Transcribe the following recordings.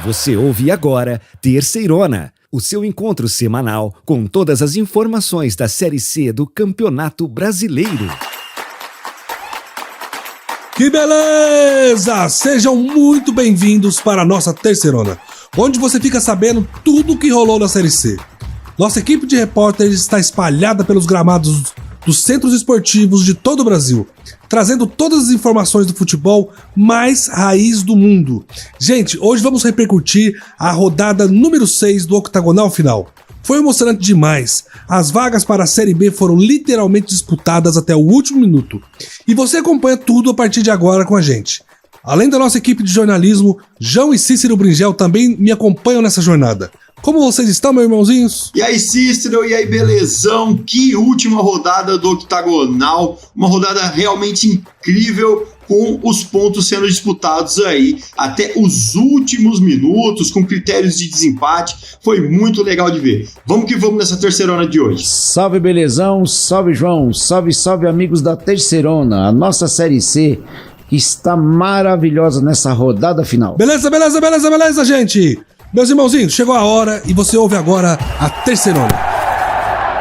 Você ouve agora Terceirona, o seu encontro semanal com todas as informações da Série C do Campeonato Brasileiro. Que beleza! Sejam muito bem-vindos para a nossa Terceirona, onde você fica sabendo tudo o que rolou na Série C. Nossa equipe de repórteres está espalhada pelos gramados dos centros esportivos de todo o Brasil, trazendo todas as informações do futebol mais raiz do mundo. Gente, hoje vamos repercutir a rodada número 6 do octagonal final. Foi emocionante demais. As vagas para a Série B foram literalmente disputadas até o último minuto. E você acompanha tudo a partir de agora com a gente. Além da nossa equipe de jornalismo, João e Cícero Bringel também me acompanham nessa jornada. Como vocês estão, meus irmãozinhos? E aí, Cícero, e aí, belezão? Que última rodada do octagonal, uma rodada realmente incrível, com os pontos sendo disputados aí até os últimos minutos, com critérios de desempate. Foi muito legal de ver. Vamos que vamos nessa terceirona de hoje. Salve, belezão, salve, João, salve, salve, amigos da Terceirona, a nossa Série C, que está maravilhosa nessa rodada final. Beleza, gente! Meus irmãozinhos, chegou a hora e você ouve agora a Terceirona.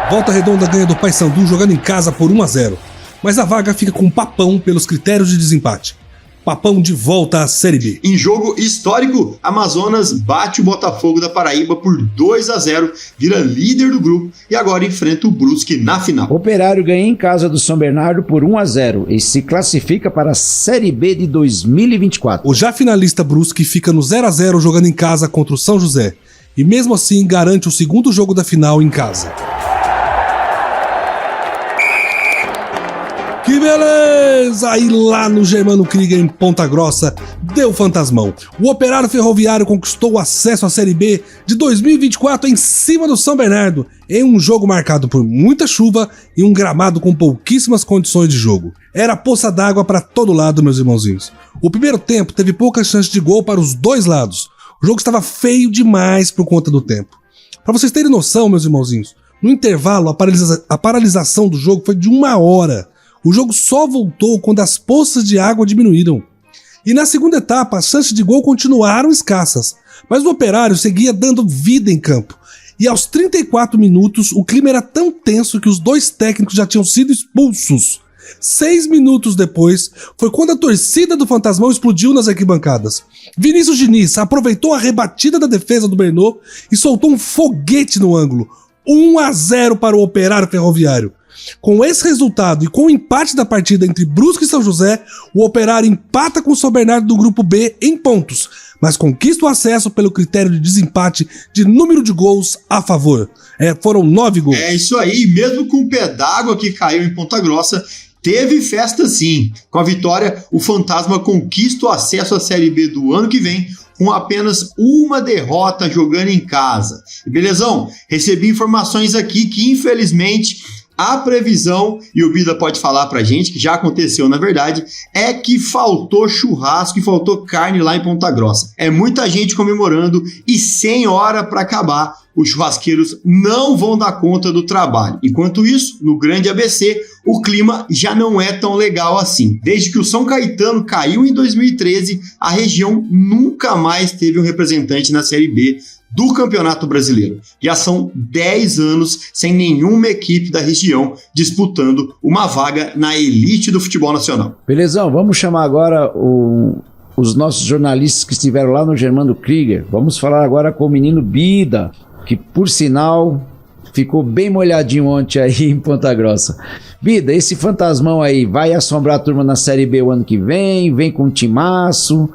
Volta Redonda ganha do Paysandu jogando em casa por 1-0, mas a vaga fica com Papão pelos critérios de desempate. Papão de volta à Série B. Em jogo histórico, Amazonas bate o Botafogo da Paraíba por 2-0, vira líder do grupo e agora enfrenta o Brusque na final. Operário ganha em casa do São Bernardo por 1-0 e se classifica para a Série B de 2024. O já finalista Brusque fica no 0-0 jogando em casa contra o São José e mesmo assim garante o segundo jogo da final em casa. Que beleza! Aí lá no Germano Krieger em Ponta Grossa, deu fantasmão. O Operário Ferroviário conquistou o acesso à Série B de 2024 em cima do São Bernardo, em um jogo marcado por muita chuva e um gramado com pouquíssimas condições de jogo. Era poça d'água para todo lado, meus irmãozinhos. O primeiro tempo teve poucas chances de gol para os dois lados. O jogo estava feio demais por conta do tempo. Para vocês terem noção, meus irmãozinhos, no intervalo a paralisação do jogo foi de 1 hora. O jogo só voltou quando as poças de água diminuíram. E na segunda etapa, as chances de gol continuaram escassas, mas o Operário seguia dando vida em campo. E aos 34 minutos, o clima era tão tenso que os dois técnicos já tinham sido expulsos. 6 minutos depois, foi quando a torcida do Fantasmão explodiu nas arquibancadas. Vinícius Diniz aproveitou a rebatida da defesa do Bernô e soltou um foguete no ângulo. 1-0 para o Operário Ferroviário. Com esse resultado e com o empate da partida entre Brusque e São José, o Operário empata com o São Bernardo do grupo B em pontos, mas conquista o acesso pelo critério de desempate de número de gols a favor. Foram 9 gols. É isso aí, mesmo com o pé d'água que caiu em Ponta Grossa, teve festa sim. Com a vitória, o Fantasma conquista o acesso à Série B do ano que vem, com apenas uma derrota jogando em casa. E belezão, recebi informações aqui que infelizmente a previsão, e o Bida pode falar pra gente, que já aconteceu na verdade, é que faltou churrasco e faltou carne lá em Ponta Grossa. É muita gente comemorando e sem hora pra acabar, os churrasqueiros não vão dar conta do trabalho. Enquanto isso, no Grande ABC, o clima já não é tão legal assim. Desde que o São Caetano caiu em 2013, a região nunca mais teve um representante na Série B do Campeonato Brasileiro. Já são 10 anos sem nenhuma equipe da região disputando uma vaga na elite do futebol nacional. Belezão, vamos chamar agora os nossos jornalistas que estiveram lá no Germano Krieger. Vamos falar agora com o menino Bida, que por sinal ficou bem molhadinho ontem aí em Ponta Grossa. Bida, esse fantasmão aí vai assombrar a turma na Série B o ano que vem com um timaço.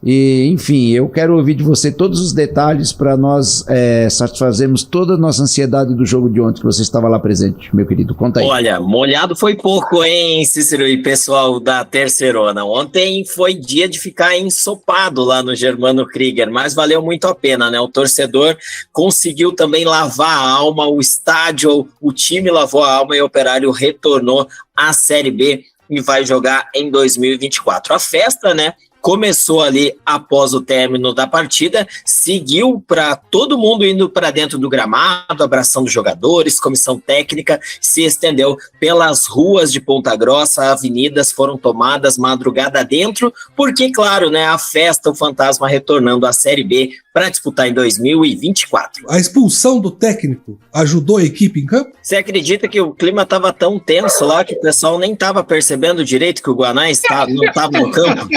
E, enfim, eu quero ouvir de você todos os detalhes para nós satisfazermos toda a nossa ansiedade do jogo de ontem, que você estava lá presente, meu querido. Conta aí. Olha, molhado foi pouco, hein, Cícero e pessoal da Terceirona. Ontem foi dia de ficar ensopado lá no Germano Krieger, mas valeu muito a pena, né? O torcedor conseguiu também lavar a alma, o estádio, o time lavou a alma e o Operário retornou à Série B e vai jogar em 2024. A festa, né? começou ali após o término da partida, seguiu para todo mundo indo para dentro do gramado, abraçando jogadores, comissão técnica, se estendeu pelas ruas de Ponta Grossa, avenidas foram tomadas madrugada dentro, porque, claro, né, a festa, o Fantasma retornando à Série B para disputar em 2024. A expulsão do técnico ajudou a equipe em campo? Você acredita que o clima estava tão tenso lá que o pessoal nem estava percebendo direito que o Guanais não estava no campo?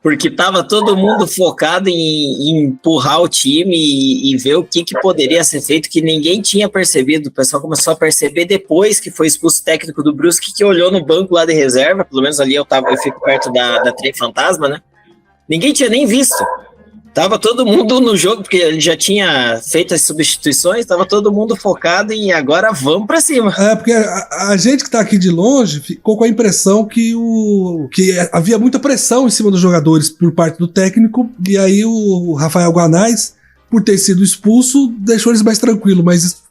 Porque estava todo mundo focado em empurrar o time e ver o que poderia ser feito, que ninguém tinha percebido. O pessoal começou a perceber depois que foi expulso o técnico do Brusque, que olhou no banco lá de reserva, pelo menos ali eu fico perto da Trem Fantasma, né? Ninguém tinha nem visto. Tava todo mundo no jogo, porque ele já tinha feito as substituições, tava todo mundo focado em agora vamos pra cima. Porque a gente que tá aqui de longe ficou com a impressão que havia muita pressão em cima dos jogadores por parte do técnico, e aí o Rafael Guanais, por ter sido expulso, deixou eles mais tranquilos, mas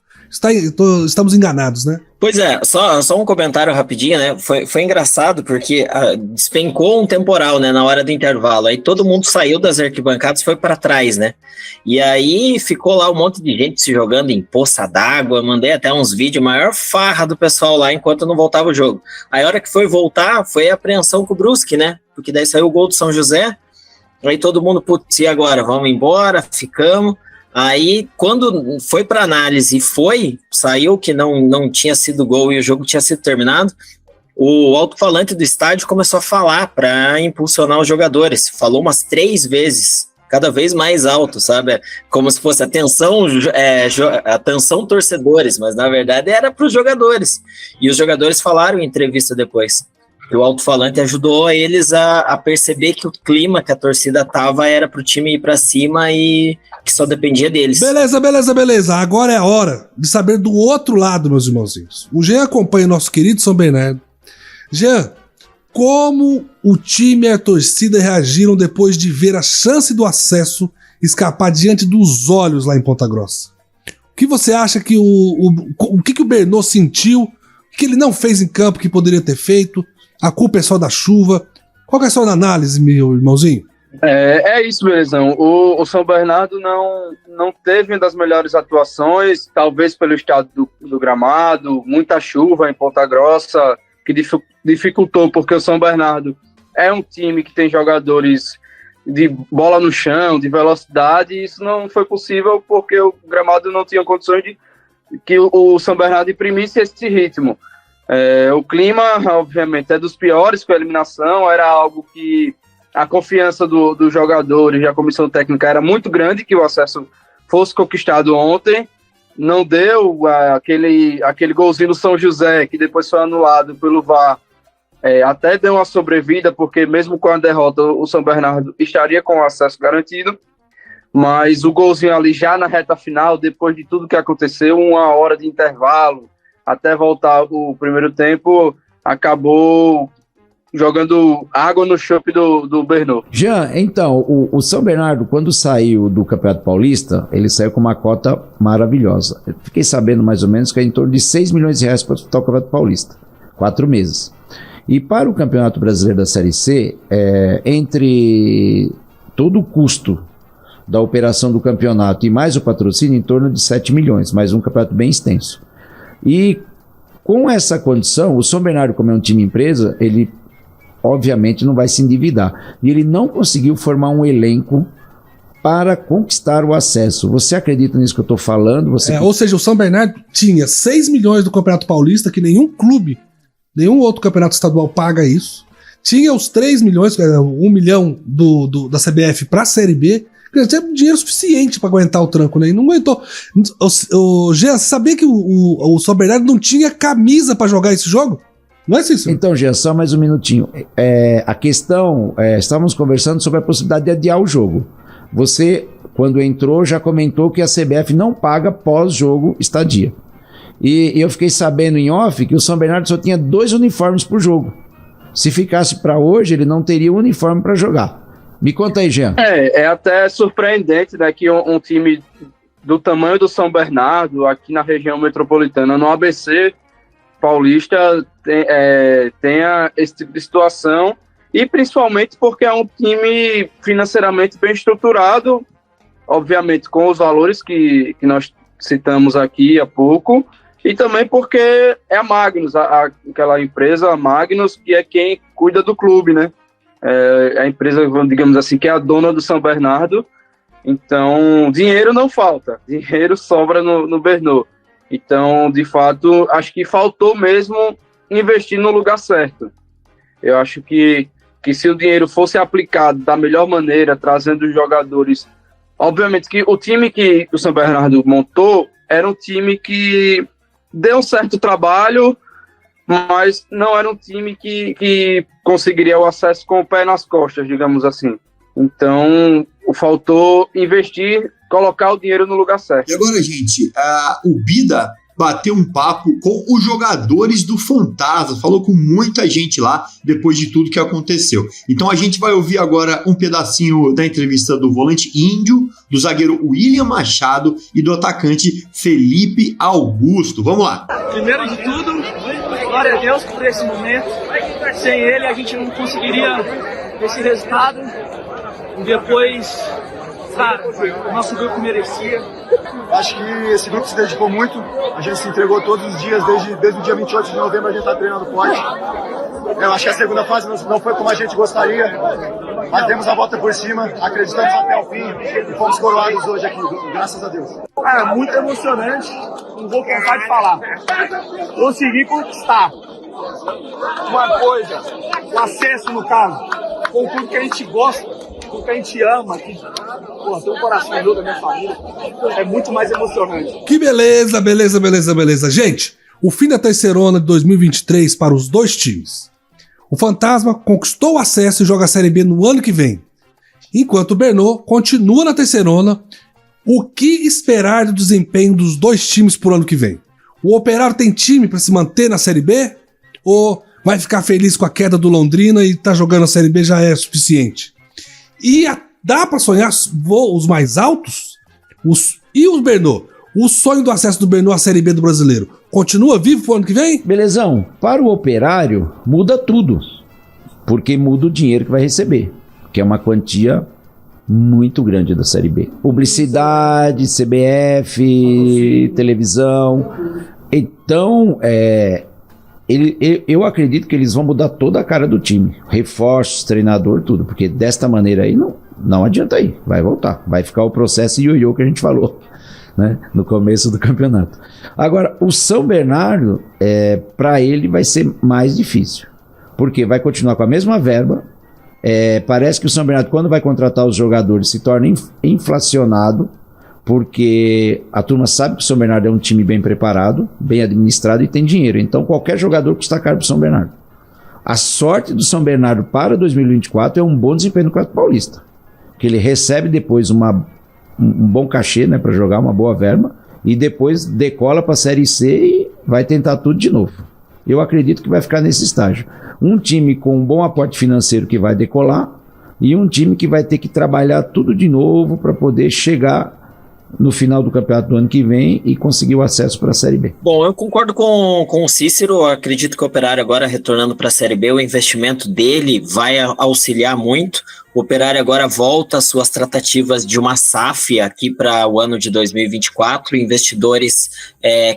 estamos enganados, né? Pois é, só um comentário rapidinho, né? Foi engraçado porque despencou um temporal, né, na hora do intervalo. Aí todo mundo saiu das arquibancadas e foi para trás, né? E aí ficou lá um monte de gente se jogando em poça d'água. Mandei até uns vídeos, maior farra do pessoal lá enquanto não voltava o jogo. Aí a hora que foi voltar, foi a apreensão com o Brusque, né? Porque daí saiu o gol do São José. Aí todo mundo, putz, e agora? Vamos embora, ficamos. Aí, quando foi para análise e saiu que não tinha sido gol e o jogo tinha sido terminado, o alto-falante do estádio começou a falar para impulsionar os jogadores. Falou umas 3 vezes, cada vez mais alto, sabe? Como se fosse atenção torcedores, mas na verdade era para os jogadores. E os jogadores falaram em entrevista depois. que o alto-falante ajudou eles a perceber que o clima que a torcida tava era pro time ir pra cima e que só dependia deles. Beleza. Agora é a hora de saber do outro lado, meus irmãozinhos. O Jean acompanha o nosso querido São Bernardo. Jean, como o time e a torcida reagiram depois de ver a chance do acesso escapar diante dos olhos lá em Ponta Grossa? O que você acha que o que o Bernô sentiu? O que ele não fez em campo que poderia ter feito? A culpa é só da chuva? Qual que é a sua análise, meu irmãozinho? É isso, Belezão. O São Bernardo não teve uma das melhores atuações, talvez pelo estado do gramado, muita chuva em Ponta Grossa, que dificultou, porque o São Bernardo é um time que tem jogadores de bola no chão, de velocidade, e isso não foi possível porque o gramado não tinha condições de que o São Bernardo imprimisse esse ritmo. O clima, obviamente, é dos piores com a eliminação, era algo que a confiança dos jogadores e a comissão técnica era muito grande que o acesso fosse conquistado ontem. Não deu aquele golzinho do São José, que depois foi anulado pelo VAR, até deu uma sobrevida, porque mesmo com a derrota o São Bernardo estaria com o acesso garantido, mas o golzinho ali já na reta final, depois de tudo que aconteceu, 1 hora de intervalo, até voltar o primeiro tempo, acabou jogando água no chope do Bernô. Jean, então, o São Bernardo, quando saiu do Campeonato Paulista, ele saiu com uma cota maravilhosa. Eu fiquei sabendo mais ou menos que é em torno de R$6 milhões para disputar o Campeonato Paulista. 4 meses. E para o Campeonato Brasileiro da Série C, entre todo o custo da operação do campeonato e mais o patrocínio, em torno de 7 milhões, mais um campeonato bem extenso. E com essa condição, o São Bernardo, como é um time empresa, ele obviamente não vai se endividar. E ele não conseguiu formar um elenco para conquistar o acesso. Você acredita nisso que eu estou falando? Ou seja, o São Bernardo tinha 6 milhões do Campeonato Paulista, que nenhum clube, nenhum outro campeonato estadual paga isso. Tinha os 3 milhões, 1 milhão da CBF para a Série B. Tinha dinheiro suficiente para aguentar o tranco, né? E não aguentou. Jean, sabia que o São Bernardo não tinha camisa para jogar esse jogo? Não é isso? Então, Jean, só mais um minutinho. A questão, estávamos conversando sobre a possibilidade de adiar o jogo. Você, quando entrou, já comentou que a CBF não paga pós-jogo estadia. E eu fiquei sabendo em off que o São Bernardo só tinha 2 uniformes por jogo. Se ficasse para hoje, ele não teria um uniforme para jogar. Me conta aí, Jean. É até surpreendente, né, que um time do tamanho do São Bernardo, aqui na região metropolitana, no ABC Paulista, tenha esse tipo de situação. e principalmente porque é um time financeiramente bem estruturado, obviamente com os valores que nós citamos aqui há pouco, e também porque é a Magnus, aquela empresa a Magnus, que é quem cuida do clube, né? É a empresa, digamos assim, que é a dona do São Bernardo. Então, dinheiro não falta, dinheiro sobra no Bernô. Então, de fato, acho que faltou mesmo investir no lugar certo. Eu acho que se o dinheiro fosse aplicado da melhor maneira, trazendo os jogadores... Obviamente que o time que o São Bernardo montou era um time que deu um certo trabalho, mas não era um time que conseguiria o acesso com o pé nas costas, digamos assim. Então, faltou investir, colocar o dinheiro no lugar certo. E agora, gente, o Bida bateu um papo com os jogadores do Fantasma, falou com muita gente lá depois de tudo que aconteceu. Então a gente vai ouvir agora um pedacinho da entrevista do volante Índio, do zagueiro William Machado e do atacante Felipe Augusto. Vamos lá. Primeiro de tudo, glória a Deus por esse momento. Sem ele a gente não conseguiria esse resultado. E depois, cara, o nosso grupo merecia. Acho que esse grupo se dedicou muito, a gente se entregou todos os dias, desde o dia 28 de novembro a gente está treinando forte. Eu acho que a segunda fase não foi como a gente gostaria, mas demos a volta por cima, acreditamos até o fim e fomos coroados hoje aqui, graças a Deus. Cara, muito emocionante, não vou cansar de falar. Consegui conquistar uma coisa, o acesso no caso, com tudo que a gente gosta, com o que a gente ama, que tem um coração da minha família, é muito mais emocionante. Que beleza, beleza, beleza, beleza. Gente, o fim da terceirona de 2023 para os dois times. O Fantasma conquistou o acesso e joga a Série B no ano que vem. Enquanto o Bernô continua na terceirona. O que esperar do desempenho dos dois times por ano que vem? O Operário tem time para se manter na Série B? Ou vai ficar feliz com a queda do Londrina e tá jogando a Série B já é suficiente? E dá para sonhar voos mais altos? E os Bernô? O sonho do acesso do Bernô à Série B do Brasileiro continua vivo pro ano que vem? Belezão, para o Operário muda tudo, porque muda o dinheiro que vai receber, que é uma quantia muito grande da Série B. Publicidade, CBF, televisão. Então, eu acredito que eles vão mudar toda a cara do time. Reforços, treinador, tudo. Porque desta maneira aí não adianta ir. Vai voltar. Vai ficar o processo ioiô que a gente falou, né, no começo do campeonato. Agora, o São Bernardo, para ele vai ser mais difícil. Porque vai continuar com a mesma verba. Parece que o São Bernardo, quando vai contratar os jogadores, se torna inflacionado, porque a turma sabe que o São Bernardo é um time bem preparado, bem administrado e tem dinheiro. Então qualquer jogador custa caro para o São Bernardo. A sorte do São Bernardo para 2024 é um bom desempenho no Campeonato Paulista, que ele recebe depois um bom cachê, né, para jogar, uma boa verba, e depois decola para a Série C e vai tentar tudo de novo. Eu acredito que vai ficar nesse estágio. Um time com um bom aporte financeiro que vai decolar e um time que vai ter que trabalhar tudo de novo para poder chegar no final do campeonato do ano que vem e conseguir o acesso para a Série B. Bom, eu concordo com o Cícero. Eu acredito que o Operário agora retornando para a Série B, o investimento dele vai auxiliar muito. O Operário agora volta às suas tratativas de uma SAF aqui para o ano de 2024. Investidores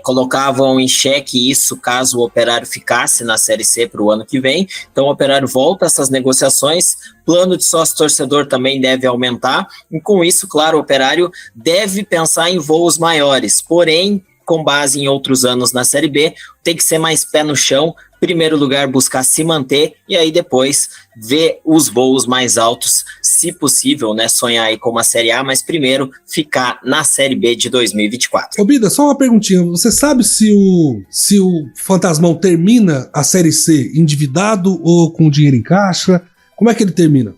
colocavam em xeque isso caso o Operário ficasse na Série C para o ano que vem. Então o Operário volta a essas negociações. Plano de sócio-torcedor também deve aumentar. E com isso, claro, o Operário deve pensar em voos maiores. Porém, com base em outros anos na Série B, tem que ser mais pé no chão. Primeiro lugar, buscar se manter e aí depois ver os voos mais altos, se possível, né? Sonhar aí com uma Série A, mas primeiro ficar na Série B de 2024. Ô Bida, só uma perguntinha. Você sabe se o Fantasmão termina a Série C endividado ou com dinheiro em caixa? Como é que ele termina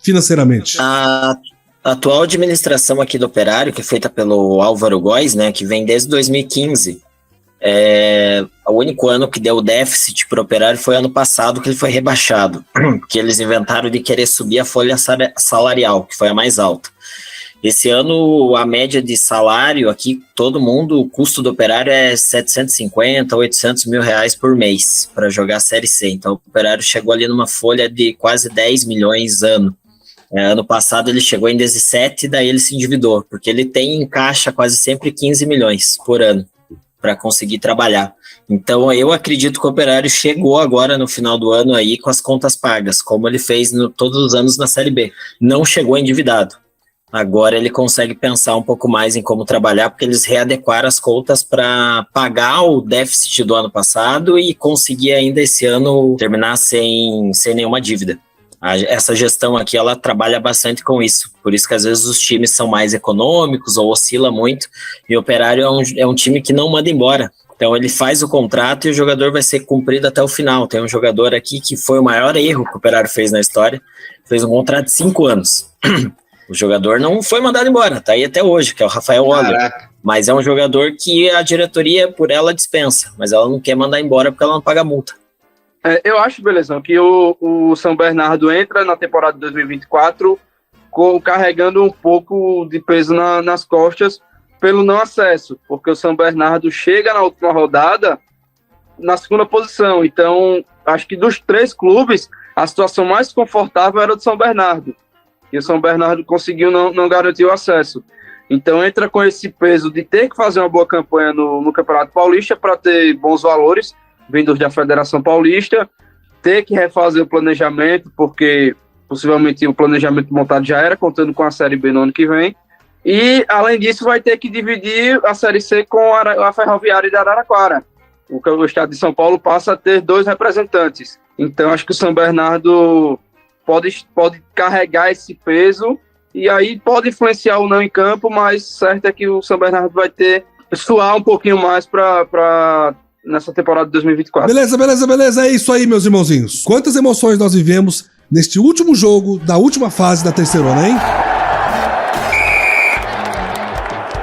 financeiramente? A atual administração aqui do Operário, que é feita pelo Álvaro Góes, né? Que vem desde 2015. O único ano que deu déficit para o Operário foi ano passado, que ele foi rebaixado, que eles inventaram de querer subir a folha salarial, que foi a mais alta. Esse ano, a média de salário aqui, todo mundo, o custo do Operário é 750, 800 mil reais por mês para jogar a Série C. Então, o Operário chegou ali numa folha de quase 10 milhões ano. Ano passado ele chegou em 17, daí ele se endividou, porque ele tem em caixa quase sempre 15 milhões por ano para conseguir trabalhar. Então, eu acredito que o Operário chegou agora no final do ano aí com as contas pagas, como ele fez todos os anos na Série B. Não chegou endividado. Agora ele consegue pensar um pouco mais em como trabalhar, porque eles readequaram as contas para pagar o déficit do ano passado e conseguir ainda esse ano terminar sem nenhuma dívida. Essa gestão aqui, ela trabalha bastante com isso. Por isso que às vezes os times são mais econômicos ou oscila muito. E o Operário é um time que não manda embora. Então ele faz o contrato e o jogador vai ser cumprido até o final. Tem um jogador aqui que foi o maior erro que o Operário fez na história. Fez um contrato de 5 anos. O jogador não foi mandado embora, tá aí até hoje, que é o Rafael Oller. Mas é um jogador que a diretoria, por ela, dispensa. Mas ela não quer mandar embora porque ela não paga multa. Eu acho, Belezão, que o São Bernardo entra na temporada de 2024 carregando um pouco de peso nas costas pelo não acesso, porque o São Bernardo chega na última rodada na segunda posição. Então, acho que dos 3 clubes, a situação mais confortável era o do São Bernardo. E o São Bernardo conseguiu não garantir o acesso. Então entra com esse peso de ter que fazer uma boa campanha no Campeonato Paulista para ter bons valores vindos da Federação Paulista, ter que refazer o planejamento, porque possivelmente o planejamento montado já era, contando com a Série B no ano que vem. E, além disso, vai ter que dividir a Série C com a Ferroviária de Araraquara. O estado de São Paulo passa a ter 2 representantes. Então acho que o São Bernardo pode carregar esse peso e aí pode influenciar ou não em campo, mas certo é que o São Bernardo vai suar um pouquinho mais para nessa temporada de 2024. Beleza, é isso aí, meus irmãozinhos. Quantas emoções nós vivemos neste último jogo da última fase da terceirona, hein?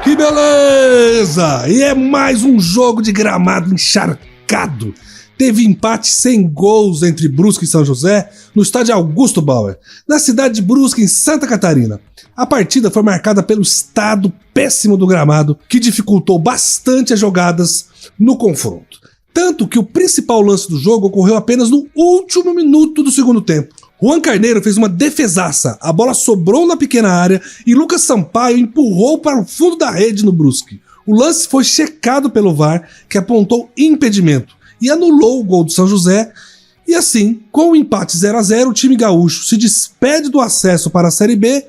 Que beleza! E é mais um jogo de gramado encharcado. Teve empate sem gols entre Brusque e São José no estádio Augusto Bauer, na cidade de Brusque, em Santa Catarina. A partida foi marcada pelo estado péssimo do gramado, que dificultou bastante as jogadas no confronto. Tanto que o principal lance do jogo ocorreu apenas no último minuto do segundo tempo. Juan Carneiro fez uma defesaça, a bola sobrou na pequena área e Lucas Sampaio empurrou para o fundo da rede no Brusque. O lance foi checado pelo VAR, que apontou impedimento e anulou o gol do São José. E assim, com o empate 0-0, o time gaúcho se despede do acesso para a Série B,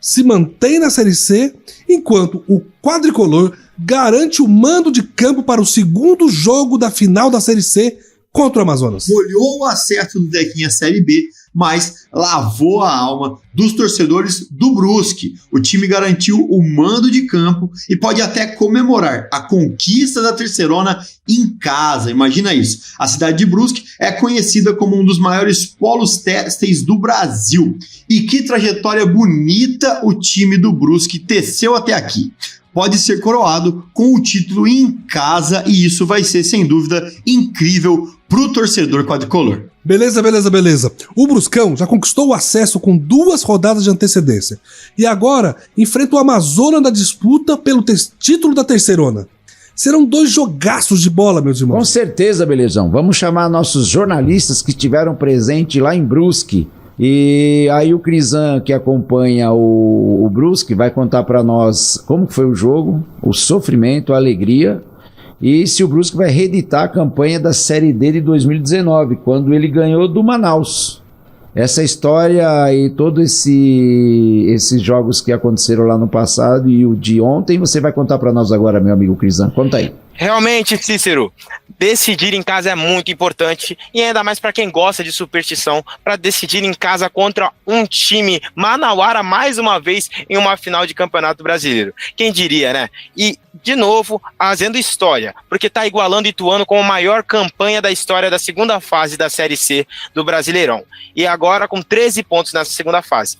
se mantém na Série C, enquanto o quadricolor garante o mando de campo para o segundo jogo da final da Série C contra o Amazonas. Molhou o acerto do Dequinha Série B, mas lavou a alma dos torcedores do Brusque. O time garantiu o mando de campo e pode até comemorar a conquista da terceirona em casa. Imagina isso. A cidade de Brusque é conhecida como um dos maiores polos têxteis do Brasil. E que trajetória bonita o time do Brusque teceu até aqui. Pode ser coroado com o título em casa e isso vai ser, sem dúvida, incrível pro torcedor quadricolor. Beleza. O Bruscão já conquistou o acesso com 2 rodadas de antecedência e agora enfrenta o Amazonas na disputa pelo título da terceirona. Serão 2 jogaços de bola, meus irmãos. Com certeza, Belezão. Vamos chamar nossos jornalistas que estiveram presentes lá em Brusque. E aí o Crisan, que acompanha o Brusque, vai contar para nós como foi o jogo, o sofrimento, a alegria, e se o Brusque vai reeditar a campanha da Série D de 2019, quando ele ganhou do Manaus. Essa história e todos esses jogos que aconteceram lá no passado e o de ontem, você vai contar para nós agora, meu amigo Crisan. Conta aí. Realmente, Cícero, decidir em casa é muito importante e ainda mais para quem gosta de superstição, para decidir em casa contra um time manauara mais uma vez em uma final de Campeonato Brasileiro. Quem diria, né? E, de novo, fazendo história, porque está igualando Ituano com a maior campanha da história da segunda fase da Série C do Brasileirão. E agora com 13 pontos nessa segunda fase.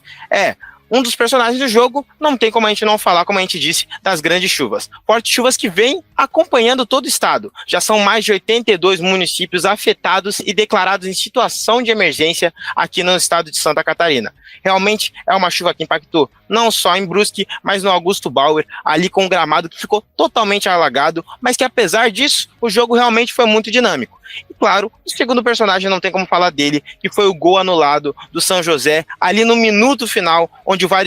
um dos personagens do jogo, não tem como a gente não falar, como a gente disse, das grandes chuvas. Fortes chuvas que vêm acompanhando todo o estado. Já são mais de 82 municípios afetados e declarados em situação de emergência aqui no estado de Santa Catarina. Realmente é uma chuva que impactou não só em Brusque, mas no Augusto Bauer, ali com o gramado que ficou totalmente alagado, mas que apesar disso, o jogo realmente foi muito dinâmico. E claro, o segundo personagem não tem como falar dele, que foi o gol anulado do São José, ali no minuto final, onde o VAR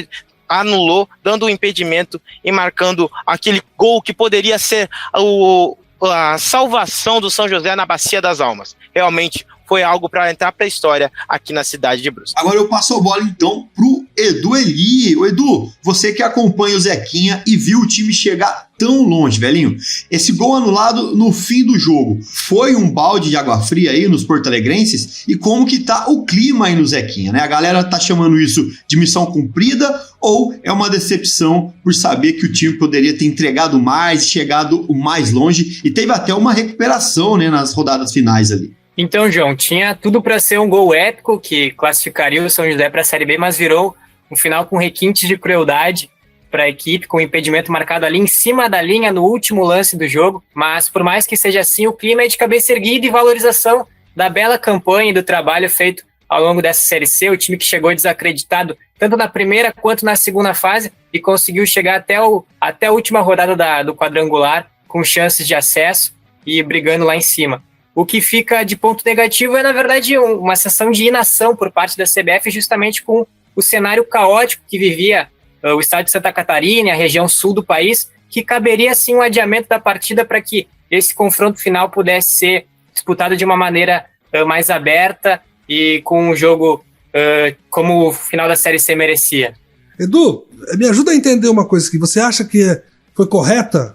anulou, dando o impedimento e marcando aquele gol que poderia ser a salvação do São José na Bacia das Almas. Realmente foi algo para entrar para a história aqui na cidade de Brusque. Agora eu passo a bola então pro Edu Eli. O Edu, você que acompanha o Zequinha e viu o time chegar tão longe, velhinho. Esse gol anulado no fim do jogo, foi um balde de água fria aí nos porto-alegrenses? E como que tá o clima aí no Zequinha, né? A galera tá chamando isso de missão cumprida ou é uma decepção por saber que o time poderia ter entregado mais, chegado mais longe e teve até uma recuperação, né, nas rodadas finais ali? Então, João, tinha tudo para ser um gol épico que classificaria o São José para a Série B, mas virou um final com requintes de crueldade para a equipe, com o impedimento marcado ali em cima da linha no último lance do jogo. Mas, por mais que seja assim, o clima é de cabeça erguida e valorização da bela campanha e do trabalho feito ao longo dessa Série C. O time que chegou desacreditado tanto na primeira quanto na segunda fase e conseguiu chegar até a última rodada do quadrangular com chances de acesso e brigando lá em cima. O que fica de ponto negativo é, na verdade, uma sensação de inação por parte da CBF, justamente com o cenário caótico que vivia o estado de Santa Catarina e a região sul do país, que caberia, sim, um adiamento da partida para que esse confronto final pudesse ser disputado de uma maneira mais aberta e com um jogo como o final da Série C merecia. Edu, me ajuda a entender uma coisa aqui. Você acha que foi correto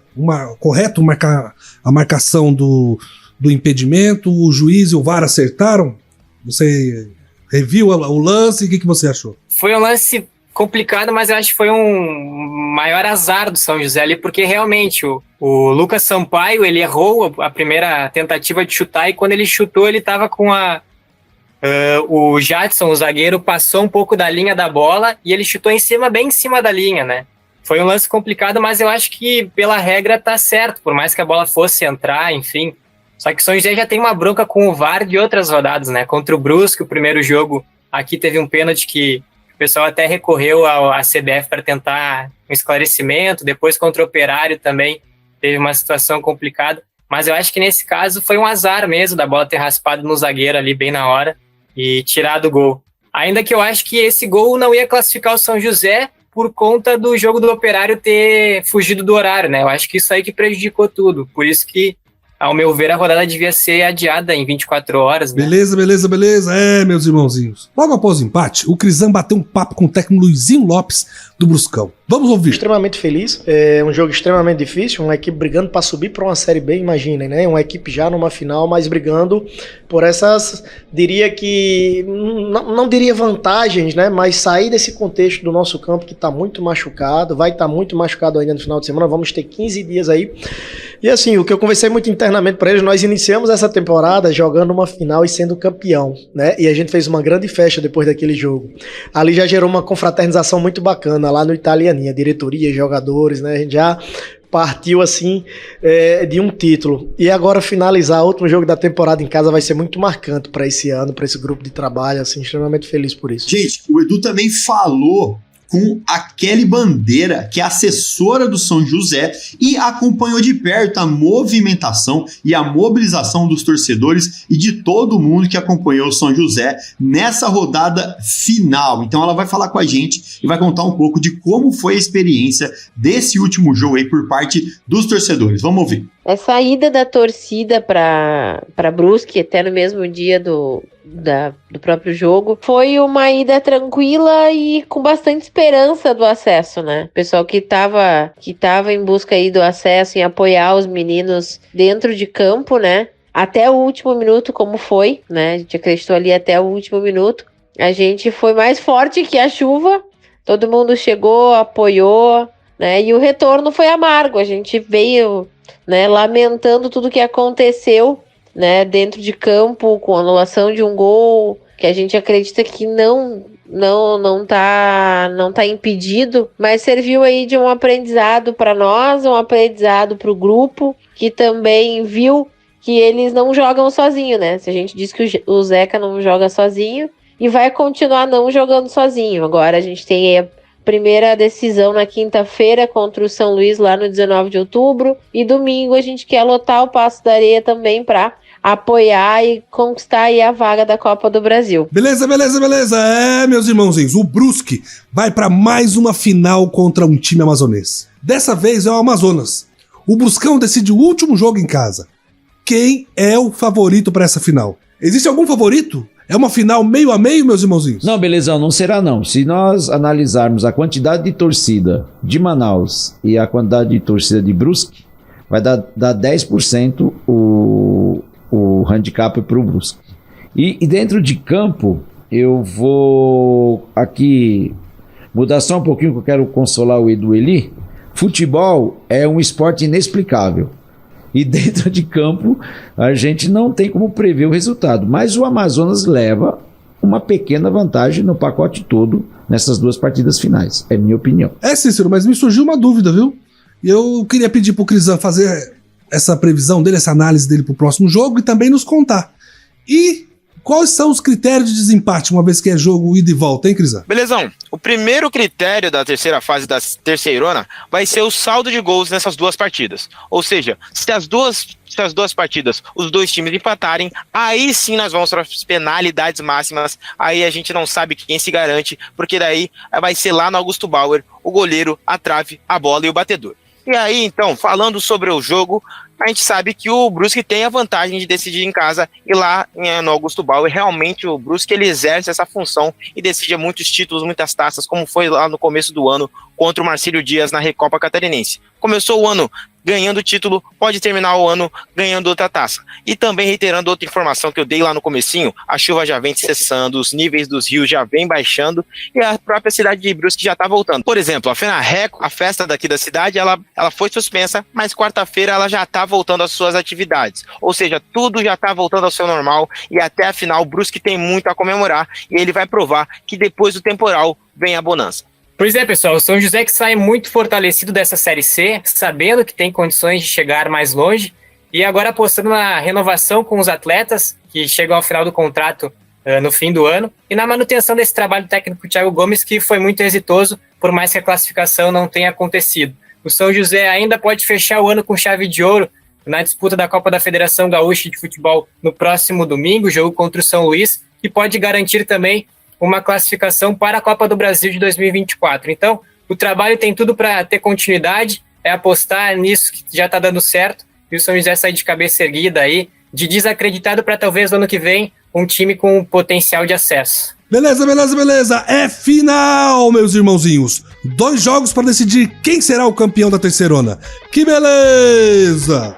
a marcação do impedimento, o juiz e o VAR acertaram? Você reviu o lance, o que você achou? Foi um lance complicado, mas eu acho que foi um maior azar do São José ali, porque realmente o Lucas Sampaio, ele errou a primeira tentativa de chutar, e quando ele chutou, ele estava com o Jadson, o zagueiro, passou um pouco da linha da bola e ele chutou bem em cima da linha, né? Foi um lance complicado, mas eu acho que pela regra tá certo, por mais que a bola fosse entrar, enfim. Só que o São José já tem uma bronca com o VAR de outras rodadas, né? Contra o Brusque, o primeiro jogo, aqui teve um pênalti que o pessoal até recorreu à CBF para tentar um esclarecimento. Depois, contra o Operário também, teve uma situação complicada. Mas eu acho que nesse caso foi um azar mesmo da bola ter raspado no zagueiro ali bem na hora e tirado o gol. Ainda que eu acho que esse gol não ia classificar o São José por conta do jogo do Operário ter fugido do horário, né? Eu acho que isso aí que prejudicou tudo. Por isso que, ao meu ver, a rodada devia ser adiada em 24 horas. Né? Beleza. Meus irmãozinhos. Logo após o empate, o Crisão bateu um papo com o técnico Luizinho Lopes do Bruscão. Vamos ouvir. Extremamente feliz. É um jogo extremamente difícil. Uma equipe brigando para subir para uma Série B, imaginem, né? Uma equipe já numa final, mas brigando por essas, diria que, não diria vantagens, né? Mas sair desse contexto do nosso campo que está muito machucado, vai estar muito machucado ainda no final de semana. Vamos ter 15 dias aí. E assim, o que eu conversei muito internamente para eles, nós iniciamos essa temporada jogando uma final e sendo campeão, né? E a gente fez uma grande festa depois daquele jogo. Ali já gerou uma confraternização muito bacana lá no Italianinha, diretoria, jogadores, né? A gente já partiu assim de um título. E agora finalizar o último jogo da temporada em casa vai ser muito marcante para esse ano, para esse grupo de trabalho, assim, extremamente feliz por isso. Gente, o Edu também falou com a Kelly Bandeira, que é assessora do São José e acompanhou de perto a movimentação e a mobilização dos torcedores e de todo mundo que acompanhou o São José nessa rodada final. Então ela vai falar com a gente e vai contar um pouco de como foi a experiência desse último jogo aí por parte dos torcedores. Vamos ouvir. Essa ida da torcida para Brusque, até no mesmo dia do próprio jogo, foi uma ida tranquila e com bastante esperança do acesso, né? O pessoal que tava em busca aí do acesso e apoiar os meninos dentro de campo, né? Até o último minuto, como foi, né? A gente acreditou ali até o último minuto. A gente foi mais forte que a chuva. Todo mundo chegou, apoiou, né? E o retorno foi amargo. A gente veio, né, lamentando tudo que aconteceu, né, dentro de campo, com a anulação de um gol que a gente acredita que não não tá impedido, mas serviu aí de um aprendizado para nós, um aprendizado para o grupo, que também viu que eles não jogam sozinho, né? Se a gente diz que o Zeca não joga sozinho e vai continuar não jogando sozinho. Agora a gente tem a primeira decisão na quinta-feira contra o São Luís lá no 19 de outubro e domingo a gente quer lotar o Paço da Areia também para apoiar e conquistar aí a vaga da Copa do Brasil. Beleza. Meus irmãozinhos, o Brusque vai para mais uma final contra um time amazonense. Dessa vez é o Amazonas. O Bruscão decide o último jogo em casa. Quem é o favorito para essa final? Existe algum favorito? É uma final meio a meio, meus irmãozinhos? Não, belezão, não será não. Se nós analisarmos a quantidade de torcida de Manaus e a quantidade de torcida de Brusque, vai dar 10% o handicap para o Brusque. E dentro de campo, eu vou aqui mudar só um pouquinho, que eu quero consolar o Edu Eli. Futebol é um esporte inexplicável. E dentro de campo, a gente não tem como prever o resultado. Mas o Amazonas leva uma pequena vantagem no pacote todo nessas duas partidas finais. É minha opinião. Cícero, mas me surgiu uma dúvida, viu? Eu queria pedir pro Crisan fazer essa previsão dele, essa análise dele pro próximo jogo e também nos contar. E quais são os critérios de desempate, uma vez que é jogo ida e volta, hein, Crisan? Belezão, o primeiro critério da terceira fase da terceirona vai ser o saldo de gols nessas duas partidas. Ou seja, se as duas partidas, os dois times empatarem, aí sim nós vamos para as penalidades máximas, aí a gente não sabe quem se garante, porque daí vai ser lá no Augusto Bauer, o goleiro, a trave, a bola e o batedor. E aí, então, falando sobre o jogo, a gente sabe que o Brusque tem a vantagem de decidir em casa, e lá no Augusto Bauer, realmente o Brusque ele exerce essa função e decide muitos títulos, muitas taças, como foi lá no começo do ano contra o Marcílio Dias na Recopa Catarinense. Começou o ano ganhando o título, pode terminar o ano ganhando outra taça. E também reiterando outra informação que eu dei lá no comecinho, a chuva já vem cessando, os níveis dos rios já vem baixando e a própria cidade de Brusque já está voltando. Por exemplo, a FENARRECO, a festa daqui da cidade, ela foi suspensa, mas quarta-feira ela já está voltando às suas atividades. Ou seja, tudo já está voltando ao seu normal e até a final o Brusque tem muito a comemorar e ele vai provar que depois do temporal vem a bonança. Pois é, pessoal, o São José que sai muito fortalecido dessa Série C, sabendo que tem condições de chegar mais longe e agora apostando na renovação com os atletas que chegam ao final do contrato no fim do ano e na manutenção desse trabalho técnico do Thiago Gomes, que foi muito exitoso, por mais que a classificação não tenha acontecido. O São José ainda pode fechar o ano com chave de ouro na disputa da Copa da Federação Gaúcha de Futebol no próximo domingo, jogo contra o São Luís, que pode garantir também uma classificação para a Copa do Brasil de 2024. Então, o trabalho tem tudo para ter continuidade, é apostar nisso que já está dando certo, e o São José sair de cabeça erguida aí, de desacreditado para talvez no ano que vem um time com potencial de acesso. Beleza. É final, meus irmãozinhos. 2 jogos para decidir quem será o campeão da terceirona. Que beleza!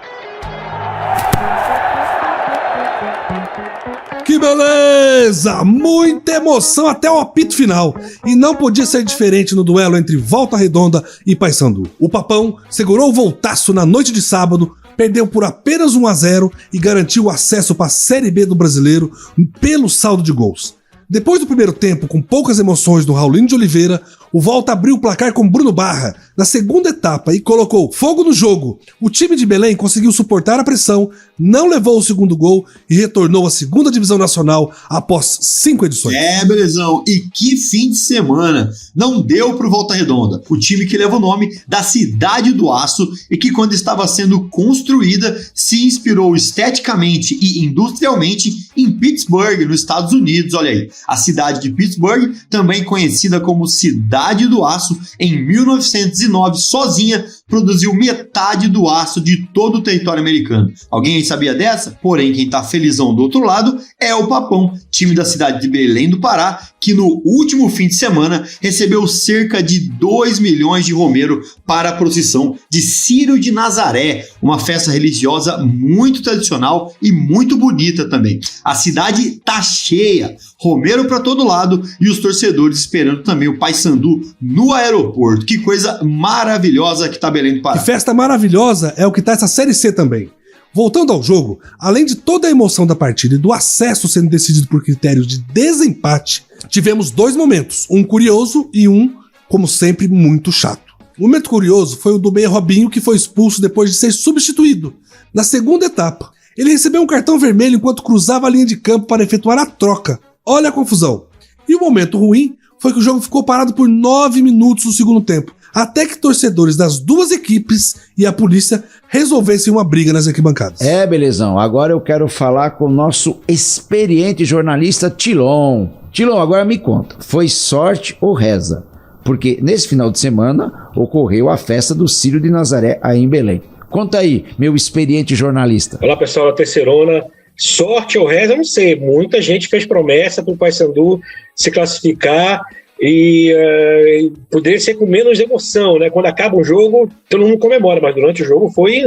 Que beleza! Muita emoção até o apito final. E não podia ser diferente no duelo entre Volta Redonda e Paysandu. O Papão segurou o voltaço na noite de sábado, perdeu por apenas 1-0 e garantiu o acesso para a Série B do Brasileiro pelo saldo de gols. Depois do primeiro tempo, com poucas emoções do Raulinho de Oliveira, o Volta abriu o placar com Bruno Barra na segunda etapa e colocou fogo no jogo. O time de Belém conseguiu suportar a pressão, não levou o segundo gol e retornou à segunda divisão nacional após 5 edições. Belezão. E que fim de semana. Não deu pro Volta Redonda. O time que leva o nome da Cidade do Aço e que, quando estava sendo construída, se inspirou esteticamente e industrialmente em Pittsburgh, nos Estados Unidos. Olha aí. A cidade de Pittsburgh, também conhecida como Cidade do Aço, em 1909, sozinha, produziu metade do aço de todo o território americano. Alguém sabia dessa? Porém, quem tá felizão do outro lado é o Papão, time da cidade de Belém do Pará, que no último fim de semana recebeu cerca de 2 milhões de romeiro para a procissão de Círio de Nazaré, uma festa religiosa muito tradicional e muito bonita também. A cidade tá cheia, romeiro para todo lado e os torcedores esperando também o Paysandu no aeroporto. Que coisa maravilhosa que tá Belém do Pará. Que festa maravilhosa é o que tá essa Série C também. Voltando ao jogo, além de toda a emoção da partida e do acesso sendo decidido por critérios de desempate, tivemos 2 momentos, um curioso e um, como sempre, muito chato. O momento curioso foi o do meia Robinho, que foi expulso depois de ser substituído na segunda etapa. Ele recebeu um cartão vermelho enquanto cruzava a linha de campo para efetuar a troca. Olha a confusão. E o momento ruim foi que o jogo ficou parado por 9 minutos no segundo tempo, até que torcedores das duas equipes e a polícia resolvessem uma briga nas arquibancadas. Belezão. Agora eu quero falar com o nosso experiente jornalista Tilon. Tilon, agora me conta, foi sorte ou reza? Porque nesse final de semana ocorreu a festa do Círio de Nazaré aí em Belém. Conta aí, meu experiente jornalista. Olá, pessoal da Terceirona. Sorte ou reza, eu não sei. Muita gente fez promessa para o Paysandu se classificar e poder ser com menos emoção, né? Quando acaba um jogo, todo mundo comemora, mas durante o jogo foi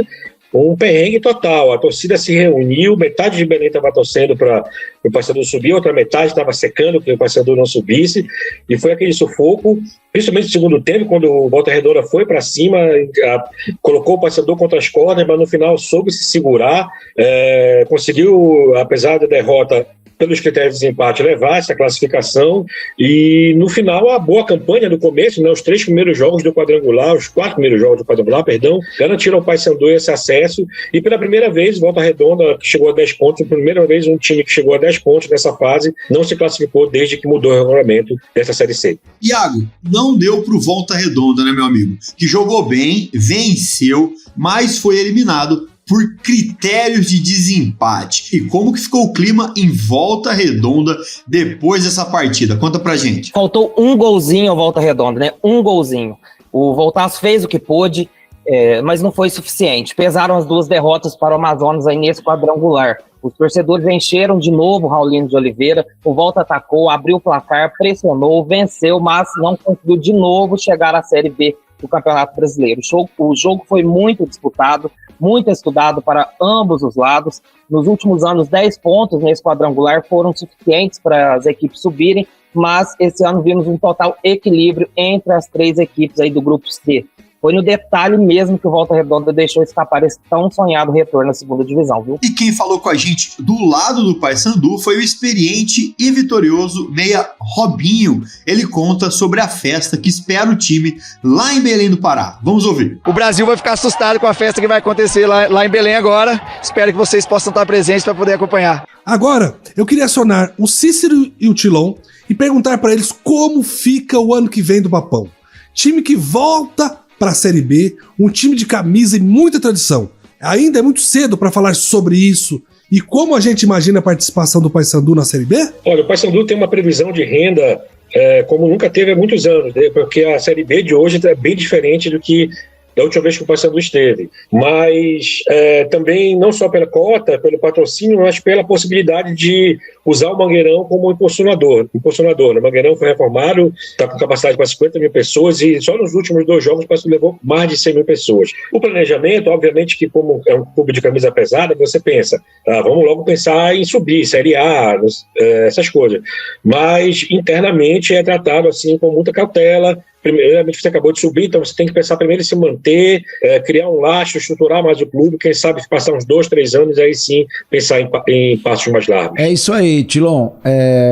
um perrengue total. A torcida se reuniu, metade de Belém estava torcendo para o Paysandu subir, outra metade estava secando que o Paysandu não subisse, e foi aquele sufoco, principalmente no segundo tempo, quando o Volta Redonda foi para cima, colocou o Paysandu contra as cordas, mas no final soube se segurar, conseguiu, apesar da derrota, pelos critérios de desempate, levar essa classificação, e no final a boa campanha do começo, né, os 3 primeiros jogos do quadrangular, os 4 primeiros jogos do quadrangular, garantiram ao Paysandu esse acesso, e pela primeira vez, Volta Redonda chegou a 10 pontos, pela primeira vez um time que chegou a 10 pontos nessa fase não se classificou desde que mudou o regulamento dessa Série C. Iago, não deu pro Volta Redonda, né, meu amigo? Que jogou bem, venceu, mas foi eliminado por critérios de desempate. E como que ficou o clima em Volta Redonda depois dessa partida? Conta pra gente. Faltou um golzinho ao Volta Redonda, né? Um golzinho. O Voltaço fez o que pôde, mas não foi suficiente. Pesaram as 2 derrotas para o Amazonas aí nesse quadrangular. Os torcedores encheram de novo o Raulino de Oliveira, o Volta atacou, abriu o placar, pressionou, venceu, mas não conseguiu de novo chegar à Série B do Campeonato Brasileiro. O jogo foi muito disputado, muito estudado para ambos os lados. Nos últimos anos, 10 pontos nesse quadrangular foram suficientes para as equipes subirem, mas esse ano vimos um total equilíbrio entre as 3 equipes aí do grupo C. Foi no detalhe mesmo que o Volta Redonda deixou escapar esse tão sonhado retorno à segunda divisão, viu? E quem falou com a gente do lado do Paysandu foi o experiente e vitorioso meia Robinho. Ele conta sobre a festa que espera o time lá em Belém do Pará. Vamos ouvir. O Brasil vai ficar assustado com a festa que vai acontecer lá em Belém agora. Espero que vocês possam estar presentes para poder acompanhar. Agora, eu queria acionar o Cícero e o Tilon e perguntar para eles como fica o ano que vem do Papão. Time que volta para a Série B, um time de camisa e muita tradição. Ainda é muito cedo para falar sobre isso. E como a gente imagina a participação do Paysandu na Série B? Olha, o Paysandu tem uma previsão de renda como nunca teve há muitos anos, né? Porque a Série B de hoje é bem diferente do que da última vez que o Paysandu esteve, mas também não só pela cota, pelo patrocínio, mas pela possibilidade de usar o Mangueirão como impulsionador. O Mangueirão foi reformado, está com capacidade para 50 mil pessoas e só nos últimos 2 jogos o Paysandu levou mais de 100 mil pessoas. O planejamento, obviamente que como é um clube de camisa pesada, você pensa, vamos logo pensar em subir, Série A, essas coisas, mas internamente é tratado assim com muita cautela. Primeiramente você acabou de subir, então você tem que pensar primeiro em se manter, criar um lastro, estruturar mais o clube, quem sabe passar uns 2, 3 anos, aí sim pensar em passos mais largos. É isso aí, Tilon.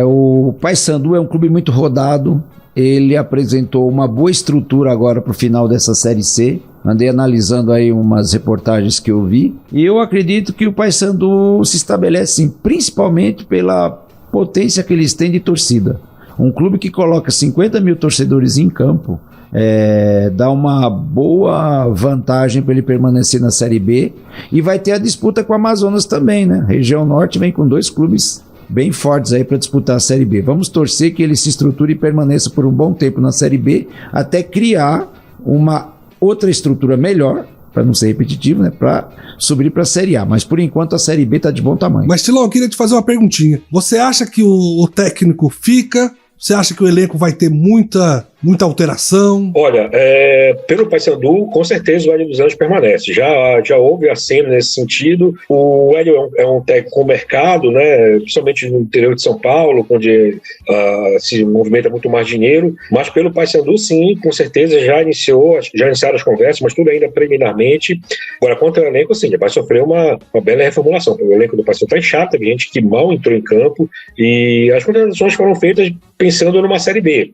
O Paysandu é um clube muito rodado, ele apresentou uma boa estrutura agora para o final dessa Série C. Andei analisando aí umas reportagens que eu vi, e eu acredito que o Paysandu se estabelece sim, principalmente pela potência que eles têm de torcida. Um clube que coloca 50 mil torcedores em campo dá uma boa vantagem para ele permanecer na Série B, e vai ter a disputa com o Amazonas também, né? A região norte vem com 2 clubes bem fortes aí para disputar a Série B. Vamos torcer que ele se estruture e permaneça por um bom tempo na Série B, até criar uma outra estrutura melhor, para não ser repetitivo, né, para subir para a Série A. Mas por enquanto a Série B está de bom tamanho. Mas, Tilon, eu queria te fazer uma perguntinha. Você acha que o técnico fica? Você acha que o elenco vai ter muita Muita alteração? Olha, pelo Paysandu, com certeza o Hélio dos Anjos permanece. Já houve aceno nesse sentido. O Hélio é um técnico com mercado, né, principalmente no interior de São Paulo, onde se movimenta muito mais dinheiro. Mas pelo Paysandu, sim, com certeza já iniciaram as conversas, mas tudo ainda preliminarmente. Agora, quanto ao elenco, sim, vai sofrer uma bela reformulação. O elenco do Paysandu está inchado, teve gente que mal entrou em campo e as contratações foram feitas pensando numa Série B,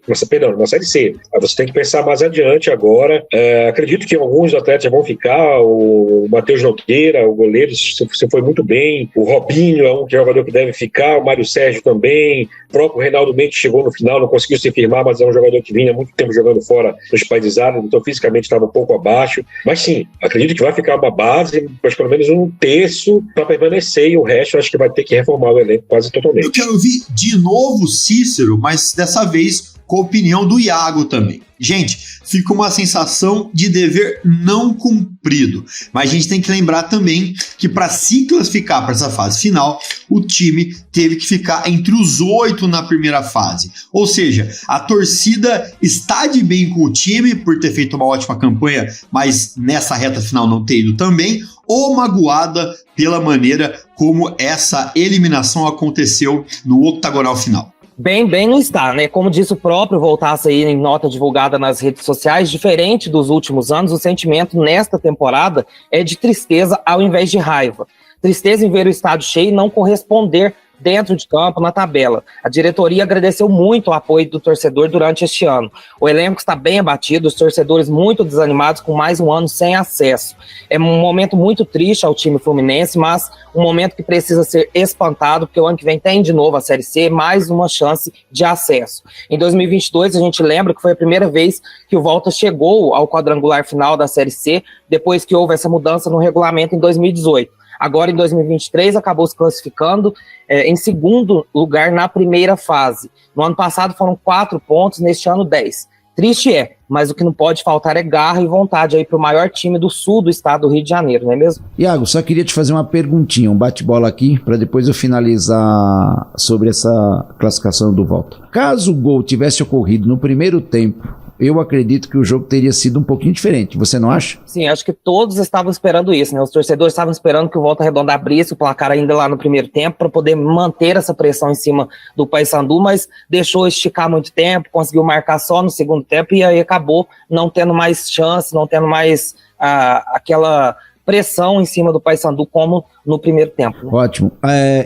numa Série C. Aí você tem que pensar mais adiante agora. Acredito que alguns atletas vão ficar, o Matheus Nogueira, o goleiro, você foi muito bem, o Robinho é um jogador que deve ficar, o Mário Sérgio também, o próprio Reinaldo Mendes chegou no final, não conseguiu se firmar, mas é um jogador que vinha há muito tempo jogando fora dos países árabes, então fisicamente estava um pouco abaixo, mas sim, acredito que vai ficar uma base, mas pelo menos um terço para permanecer, e o resto acho que vai ter que reformar o elenco quase totalmente. Eu quero ouvir de novo Cícero, mas dessa vez com a opinião do Iago também. Gente, fica uma sensação de dever não cumprido, mas a gente tem que lembrar também que para se classificar para essa fase final, o time teve que ficar entre os 8 na primeira fase. Ou seja, a torcida está de bem com o time por ter feito uma ótima campanha, mas nessa reta final não ter ido também, ou magoada pela maneira como essa eliminação aconteceu no octagonal final. Bem não está, né? Como disse o próprio Voltaço aí em nota divulgada nas redes sociais, diferente dos últimos anos, o sentimento nesta temporada é de tristeza ao invés de raiva. Tristeza em ver o estádio cheio e não corresponder dentro de campo, na tabela. A diretoria agradeceu muito o apoio do torcedor durante este ano. O elenco está bem abatido, os torcedores muito desanimados com mais um ano sem acesso. É um momento muito triste ao time fluminense, mas um momento que precisa ser espantado, porque o ano que vem tem de novo a Série C, mais uma chance de acesso. Em 2022, a gente lembra que foi a primeira vez que o Volta chegou ao quadrangular final da Série C, depois que houve essa mudança no regulamento em 2018. Agora, em 2023, acabou se classificando em segundo lugar na primeira fase. No ano passado foram 4 pontos, neste ano 10. Triste mas o que não pode faltar é garra e vontade aí para o maior time do sul do estado do Rio de Janeiro, não é mesmo? Iago, só queria te fazer uma perguntinha, um bate-bola aqui, para depois eu finalizar sobre essa classificação do Volta. Caso o gol tivesse ocorrido no primeiro tempo, eu acredito que o jogo teria sido um pouquinho diferente, você não acha? Sim, acho que todos estavam esperando isso, né? Os torcedores estavam esperando que o Volta Redonda abrisse o placar ainda lá no primeiro tempo para poder manter essa pressão em cima do Paysandu, mas deixou esticar muito tempo, conseguiu marcar só no segundo tempo e aí acabou não tendo mais chance, não tendo mais aquela pressão em cima do Paysandu como no primeiro tempo. Né? Ótimo.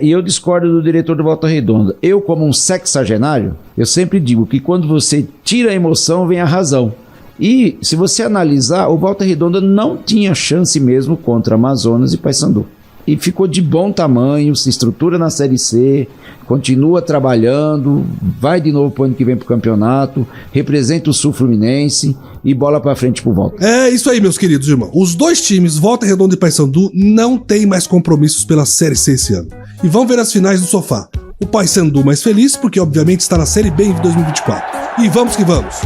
E eu discordo do diretor do Volta Redonda. Eu, como um sexagenário, eu sempre digo que quando você tira a emoção, vem a razão. E se você analisar, o Volta Redonda não tinha chance mesmo contra Amazonas e Paysandu. E ficou de bom tamanho, se estrutura na Série C, continua trabalhando, vai de novo pro ano que vem pro campeonato, representa o Sul Fluminense e bola pra frente pro Volta. É isso aí, meus queridos irmãos. Os dois times, Volta Redonda e Paysandu, não têm mais compromissos pela Série C esse ano. E vão ver as finais do sofá. O Paysandu mais feliz, porque obviamente está na Série B em 2024. E vamos que vamos!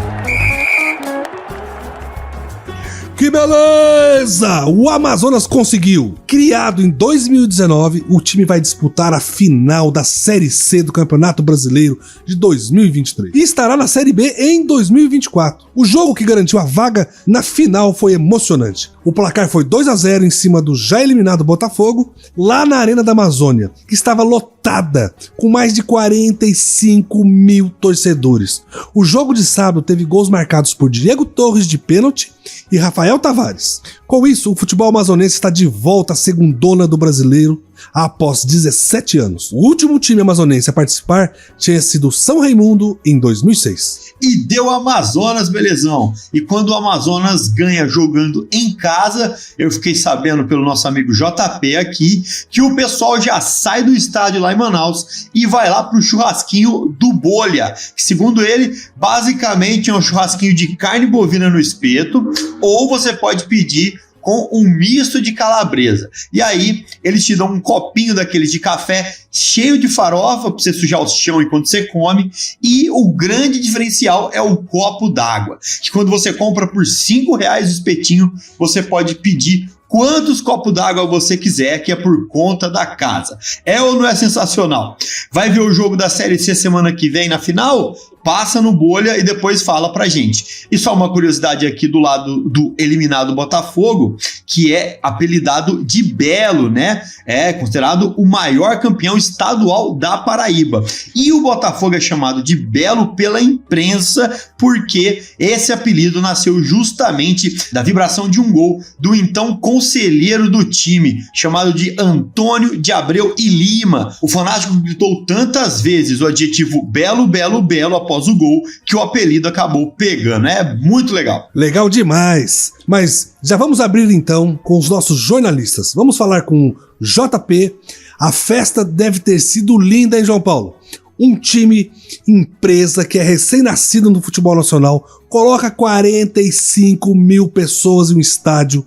Que beleza! O Amazonas conseguiu! Criado em 2019, o time vai disputar a final da Série C do Campeonato Brasileiro de 2023 e estará na Série B em 2024. O jogo que garantiu a vaga na final foi emocionante. O placar foi 2-0 em cima do já eliminado Botafogo, lá na Arena da Amazônia, que estava lotada, com mais de 45 mil torcedores. O jogo de sábado teve gols marcados por Diego Torres de pênalti e Rafael Tavares. Com isso, o futebol amazonense está de volta à segundona do brasileiro após 17 anos. O último time amazonense a participar tinha sido São Raimundo em 2006. E deu Amazonas, belezão. E quando o Amazonas ganha jogando em casa, eu fiquei sabendo pelo nosso amigo JP aqui, que o pessoal já sai do estádio lá em Manaus e vai lá pro churrasquinho do Bolha, que segundo ele, basicamente é um churrasquinho de carne bovina no espeto, ou você pode pedir com um misto de calabresa. E aí, eles te dão um copinho daqueles de café cheio de farofa para você sujar o chão enquanto você come. E o grande diferencial é o copo d'água, que quando você compra por R$5 o espetinho, você pode pedir quantos copos d'água você quiser, que é por conta da casa. É ou não é sensacional? Vai ver o jogo da Série C semana que vem na final? passa no bolha e depois fala pra gente. E só uma curiosidade aqui do lado do eliminado Botafogo, que é apelidado de Belo, né? É considerado o maior campeão estadual da Paraíba. E o Botafogo é chamado de Belo pela imprensa porque esse apelido nasceu justamente da vibração de um gol do então conselheiro do time, chamado de Antônio de Abreu e Lima. O fanático gritou tantas vezes o adjetivo Belo, Belo, Belo após o gol que o apelido acabou pegando. É muito legal. Legal demais. Mas já vamos abrir então com os nossos jornalistas. Vamos falar com JP. A festa deve ter sido linda, hein, João Paulo? Um time, empresa que é recém-nascido no futebol nacional, coloca 45 mil pessoas em um estádio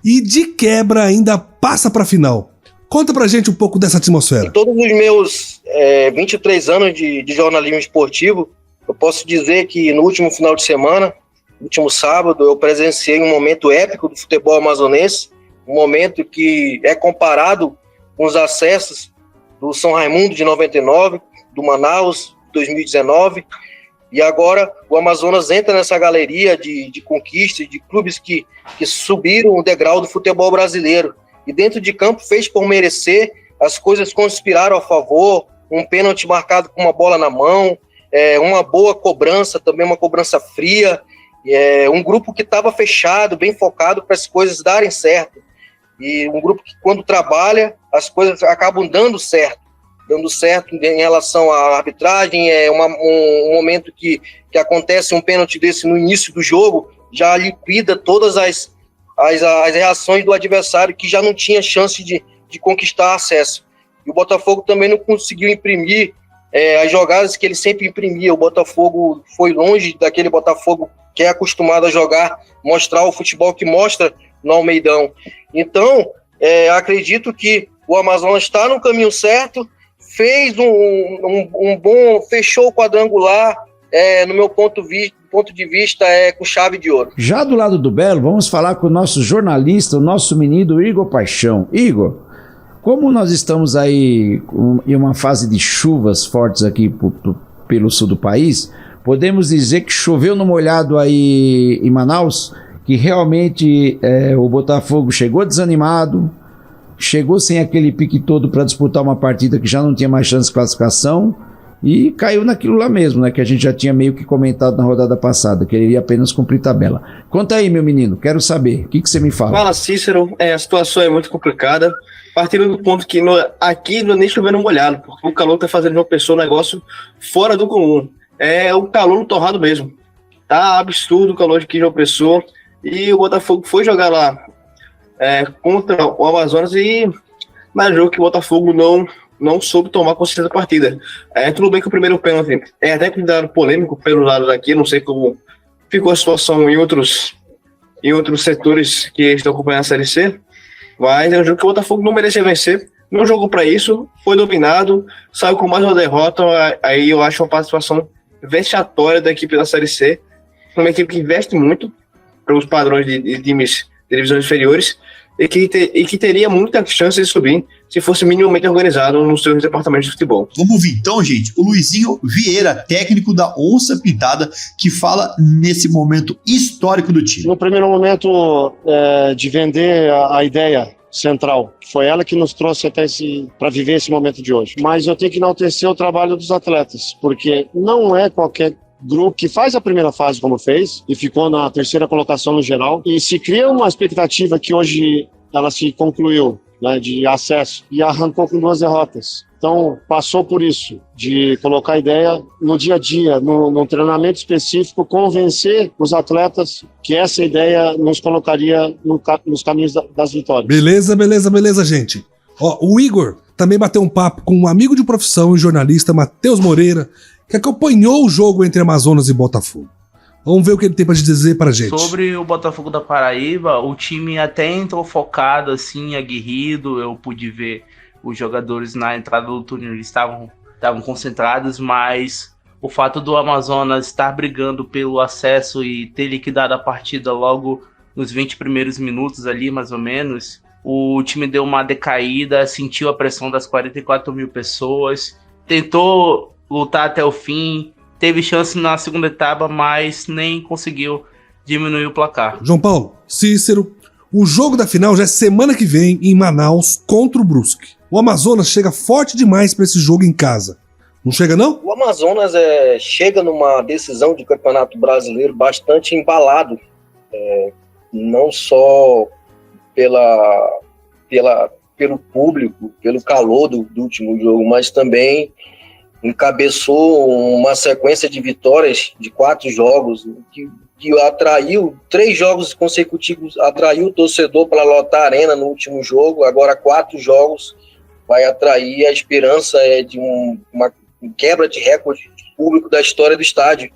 e de quebra ainda passa para a final. Conta pra gente um pouco dessa atmosfera. Em todos os meus 23 anos de jornalismo esportivo, eu posso dizer que no último final de semana, no último sábado, eu presenciei um momento épico do futebol amazonense, um momento que é comparado com os acessos do São Raimundo de 99, do Manaus 2019, e agora o Amazonas entra nessa galeria de conquistas, de clubes que subiram o degrau do futebol brasileiro. E dentro de campo fez por merecer, as coisas conspiraram a favor, um pênalti marcado com uma bola na mão, uma boa cobrança, também uma cobrança fria, um grupo que estava fechado, bem focado para as coisas darem certo. E um grupo que quando trabalha, as coisas acabam dando certo em relação à arbitragem. Um momento que acontece um pênalti desse no início do jogo, já liquida todas as reações do adversário que já não tinha chance de conquistar acesso. E o Botafogo também não conseguiu imprimir as jogadas que ele sempre imprimia. O Botafogo foi longe daquele Botafogo que é acostumado a jogar, mostrar o futebol que mostra no Almeidão. Então, acredito que o Amazonas está no caminho certo, fez fechou o quadrangular, no meu ponto de vista, com chave de ouro. Já do lado do Belo, vamos falar com o nosso jornalista, o nosso menino Igor Paixão. Igor, como nós estamos aí em uma fase de chuvas fortes aqui pelo sul do país, podemos dizer que choveu no molhado aí em Manaus, que realmente o Botafogo chegou desanimado, chegou sem aquele pique todo para disputar uma partida que já não tinha mais chance de classificação e caiu naquilo lá mesmo, né, que a gente já tinha meio que comentado na rodada passada, que ele iria apenas cumprir tabela. Conta aí, meu menino, quero saber, o que você me fala? Fala, Cícero, a situação é muito complicada, partindo do ponto que aqui não é nem chovendo molhado, porque o calor está fazendo uma pessoa um negócio fora do comum, é o calor no torrado mesmo, tá absurdo o calor de aqui de uma pessoa, e o Botafogo foi jogar lá contra o Amazonas e na jogo que o Botafogo não soube tomar consciência da partida. Tudo bem que o primeiro pênalti é até considerado polêmico pelo lado daqui, não sei como ficou a situação em outros setores que estão acompanhando a Série C, mas é um jogo que o Botafogo não merecia vencer, não jogou para isso, foi dominado, saiu com mais uma derrota. Aí eu acho uma participação vexatória da equipe da Série C, uma equipe que investe muito pelos padrões de times de divisões inferiores e que teria muita chance de subir se fosse minimamente organizado nos seus departamentos de futebol. Vamos ouvir então, gente, o Luizinho Vieira, técnico da Onça Pintada, que fala nesse momento histórico do time. No primeiro momento de vender a ideia central, foi ela que nos trouxe até para viver esse momento de hoje. Mas eu tenho que enaltecer o trabalho dos atletas, porque não é qualquer grupo que faz a primeira fase como fez e ficou na terceira colocação no geral, e se cria uma expectativa que hoje ela se concluiu, né, de acesso, e arrancou com 2 derrotas. Então passou por isso, de colocar a ideia no dia a dia, no treinamento específico, convencer os atletas que essa ideia nos colocaria nos caminhos das vitórias. Beleza, gente. O Igor também bateu um papo com um amigo de profissão e jornalista, Matheus Moreira, que acompanhou o jogo entre Amazonas e Botafogo. Vamos ver o que ele tem para dizer pra gente. Sobre o Botafogo da Paraíba, o time até entrou focado, assim, aguerrido. Eu pude ver os jogadores na entrada do túnel, eles estavam concentrados, mas o fato do Amazonas estar brigando pelo acesso e ter liquidado a partida logo nos 20 primeiros minutos ali, mais ou menos, o time deu uma decaída, sentiu a pressão das 44 mil pessoas, tentou lutar até o fim, teve chance na segunda etapa, mas nem conseguiu diminuir o placar. João Paulo, Cícero, o jogo da final já é semana que vem em Manaus contra o Brusque. O Amazonas chega forte demais para esse jogo em casa. Não chega, não? O Amazonas chega numa decisão de campeonato brasileiro bastante embalado, não só pelo público, pelo calor do último jogo, mas também encabeçou uma sequência de vitórias de 4 jogos, que atraiu 3 jogos consecutivos, atraiu o torcedor para lotar a arena no último jogo. Agora 4 jogos vai atrair a esperança de uma quebra de recorde público da história do estádio.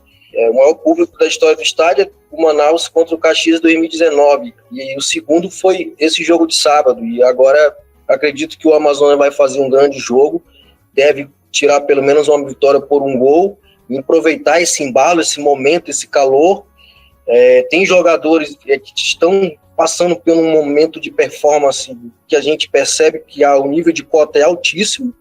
O maior público da história do estádio é o Manaus contra o Caxias 2019, e o segundo foi esse jogo de sábado, e agora acredito que o Amazonas vai fazer um grande jogo, deve tirar pelo menos uma vitória por 1 gol, e aproveitar esse embalo, esse momento, esse calor. Tem jogadores que estão passando por um momento de performance que a gente percebe que o nível de cota é altíssimo,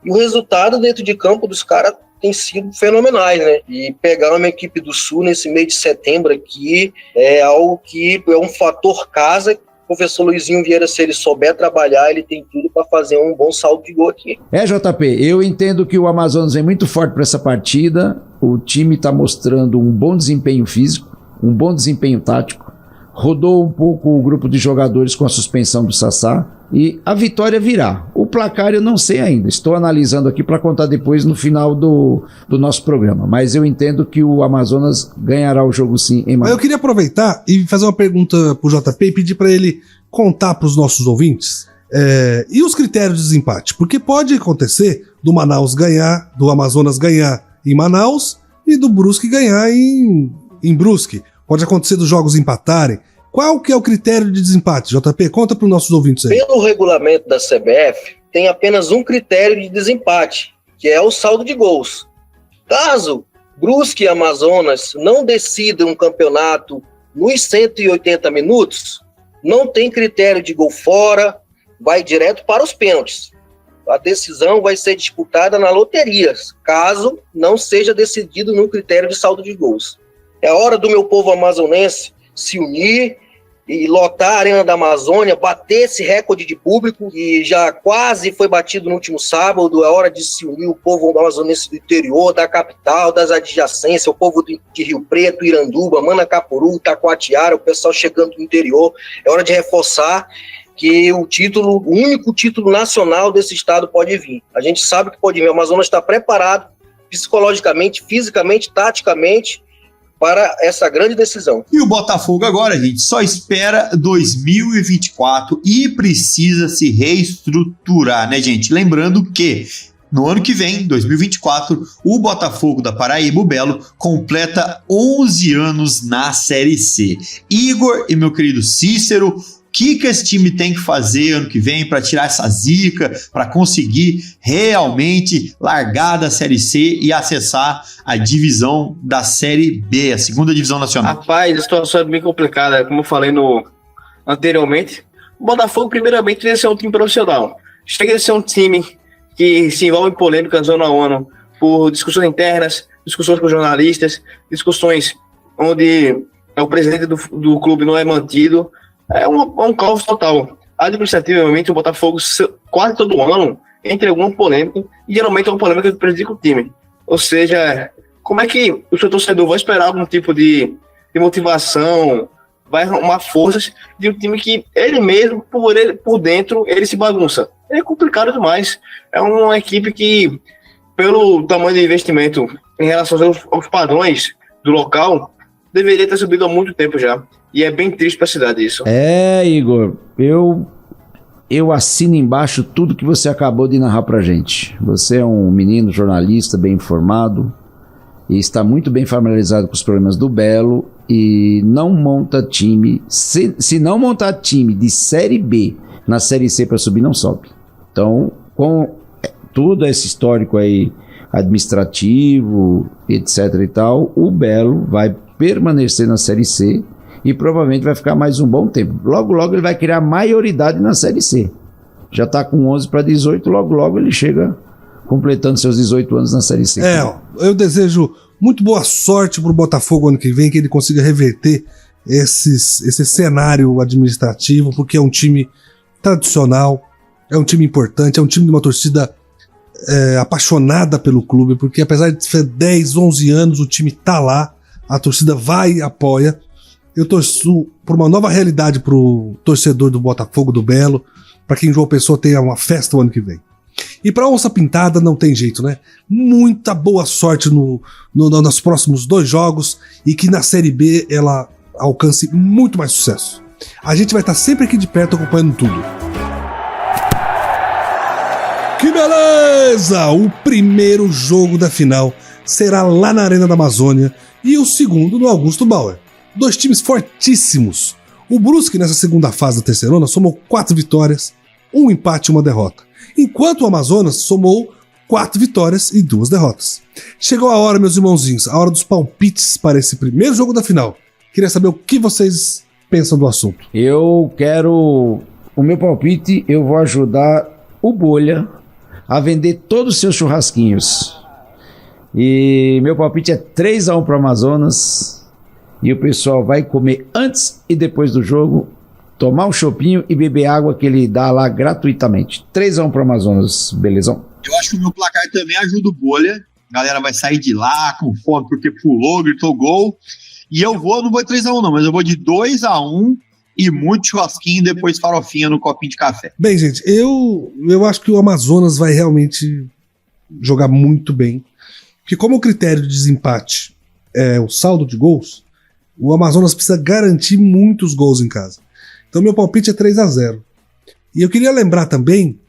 e o resultado dentro de campo dos caras tem sido fenomenais, né? E pegar uma equipe do Sul nesse mês de setembro aqui é algo que é um fator casa. O professor Luizinho Vieira, se ele souber trabalhar, ele tem tudo para fazer um bom saldo de gol aqui. JP, eu entendo que o Amazonas vem muito forte para essa partida. O time está mostrando um bom desempenho físico, um bom desempenho tático. Rodou um pouco o grupo de jogadores com a suspensão do Sassá, e a vitória virá. O placar eu não sei ainda, estou analisando aqui para contar depois no final do nosso programa, mas eu entendo que o Amazonas ganhará o jogo sim em Manaus. Eu queria aproveitar e fazer uma pergunta pro JP e pedir para ele contar para os nossos ouvintes e os critérios de desempate, porque pode acontecer do Manaus ganhar, do Amazonas ganhar em Manaus e do Brusque ganhar em Brusque. Pode acontecer dos jogos empatarem. Qual que é o critério de desempate, JP? Conta para os nossos ouvintes aí. Pelo regulamento da CBF, tem apenas um critério de desempate, que é o saldo de gols. Caso Brusque e Amazonas não decidam um campeonato nos 180 minutos, não tem critério de gol fora, vai direto para os pênaltis. A decisão vai ser disputada na loteria, caso não seja decidido no critério de saldo de gols. É hora do meu povo amazonense se unir e lotar a Arena da Amazônia, bater esse recorde de público que já quase foi batido no último sábado. É hora de se unir o povo amazonense do interior, da capital, das adjacências, o povo de Rio Preto, Iranduba, Manacapuru, Itacoatiara, o pessoal chegando do interior. É hora de reforçar que o único título nacional desse estado pode vir. A gente sabe que pode vir. O Amazonas está preparado psicologicamente, fisicamente, taticamente, para essa grande decisão. E o Botafogo agora, gente, só espera 2024 e precisa se reestruturar, né, gente? Lembrando que no ano que vem, 2024, o Botafogo da Paraíba, o Belo, completa 11 anos na Série C. Igor e meu querido Cícero, o que esse time tem que fazer ano que vem para tirar essa zica, para conseguir realmente largar da Série C e acessar a divisão da Série B, a segunda divisão nacional? Rapaz, a situação é bem complicada, como eu falei anteriormente. O Botafogo, primeiramente, deve ser um time profissional. Chega a ser um time que se envolve em polêmicas ano a ano por discussões internas, discussões com jornalistas, discussões onde o presidente do clube não é mantido. É um caos total. Administrativamente, o Botafogo quase todo ano entra em alguma polêmica, e geralmente é uma polêmica que prejudica o time. Ou seja, como é que o seu torcedor vai esperar algum tipo de motivação, vai arrumar forças de um time que ele mesmo, por dentro, ele se bagunça? É complicado demais. É uma equipe que, pelo tamanho de investimento em relação aos padrões do local, deveria ter subido há muito tempo já. E é bem triste para a cidade isso. Igor, eu assino embaixo tudo que você acabou de narrar pra gente. Você é um menino jornalista bem informado e está muito bem familiarizado com os problemas do Belo e não monta time. Se não montar time de Série B na Série C para subir, não sobe. Então, com tudo esse histórico aí administrativo, etc e tal, o Belo vai permanecer na Série C e provavelmente vai ficar mais um bom tempo. Logo, logo ele vai criar maioridade na Série C. Já está com 11 para 18, logo, logo ele chega completando seus 18 anos na Série C. Eu desejo muito boa sorte pro Botafogo ano que vem, que ele consiga reverter esse cenário administrativo, porque é um time tradicional, é um time importante, é um time de uma torcida apaixonada pelo clube, porque apesar de ser 10, 11 anos, o time tá lá, a torcida vai e apoia. Eu torço por uma nova realidade pro torcedor do Botafogo do Belo, para que em João Pessoa tenha uma festa o ano que vem. E pra Onça Pintada não tem jeito, né? Muita boa sorte nos próximos 2 jogos e que na Série B ela alcance muito mais sucesso. A gente vai estar sempre aqui de perto acompanhando tudo. Que beleza! O primeiro jogo da final será lá na Arena da Amazônia e o segundo no Augusto Bauer. 2 times fortíssimos. O Brusque, nessa segunda fase da Terceirona, somou 4 vitórias, 1 empate e 1 derrota. Enquanto o Amazonas somou 4 vitórias e 2 derrotas. Chegou a hora, meus irmãozinhos, a hora dos palpites para esse primeiro jogo da final. Queria saber o que vocês pensam do assunto. O meu palpite, eu vou ajudar o Bolha a vender todos os seus churrasquinhos. E meu palpite é 3-1 para o Amazonas. E o pessoal vai comer antes e depois do jogo, tomar um chopinho e beber água que ele dá lá gratuitamente. 3-1 para o Amazonas, belezão? Eu acho que o meu placar também ajuda o Bolha. A galera vai sair de lá com fome porque pulou, gritou gol. E eu não vou de 3-1 não, mas eu vou de 2-1 e muito churrasquinho, depois farofinha no copinho de café. Bem, gente, eu acho que o Amazonas vai realmente jogar muito bem. Porque como o critério de desempate é o saldo de gols, o Amazonas precisa garantir muitos gols em casa. Então meu palpite é 3-0. E eu queria lembrar também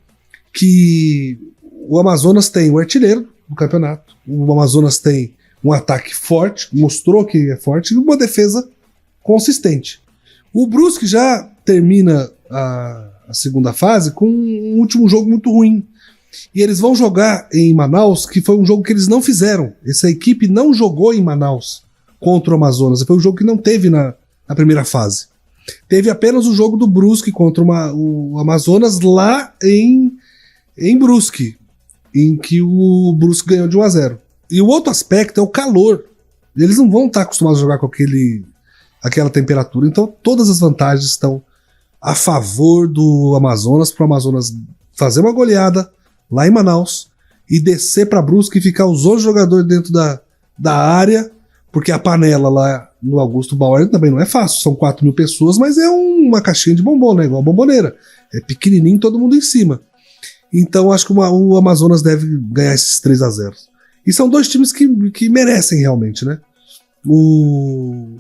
que o Amazonas tem o artilheiro do campeonato, o Amazonas tem um ataque forte, mostrou que é forte, e uma defesa consistente. O Brusque já termina a segunda fase com um último jogo muito ruim. E eles vão jogar em Manaus, que foi um jogo que eles não fizeram. Essa equipe não jogou em Manaus contra o Amazonas. Foi um jogo que não teve na primeira fase. Teve apenas o jogo do Brusque contra o Amazonas lá em Brusque, em que o Brusque ganhou de 1-0. E o outro aspecto é o calor. Eles não vão estar acostumados a jogar com aquela temperatura. Então todas as vantagens estão a favor do Amazonas, para o Amazonas fazer uma goleada lá em Manaus e descer para Brusque e ficar os 11 jogadores dentro da área, porque a panela lá no Augusto Bauer também não é fácil, são 4.000 pessoas, mas é uma caixinha de bombom, né? Igual a bomboneira. É pequenininho, todo mundo em cima. Então acho que o Amazonas deve ganhar esses 3-0. E são 2 times que merecem realmente, né? O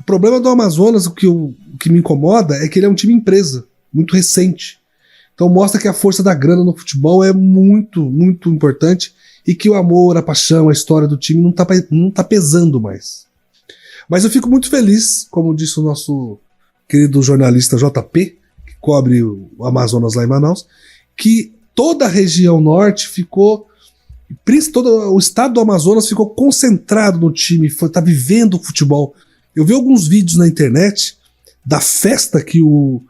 problema do Amazonas, o que me incomoda, é que ele é um time empresa, muito recente. Então mostra que a força da grana no futebol é muito, muito importante e que o amor, a paixão, a história do time não tá pesando mais. Mas eu fico muito feliz, como disse o nosso querido jornalista JP, que cobre o Amazonas lá em Manaus, que toda a região norte ficou, todo o estado do Amazonas ficou concentrado no time, tá vivendo o futebol. Eu vi alguns vídeos na internet da festa que o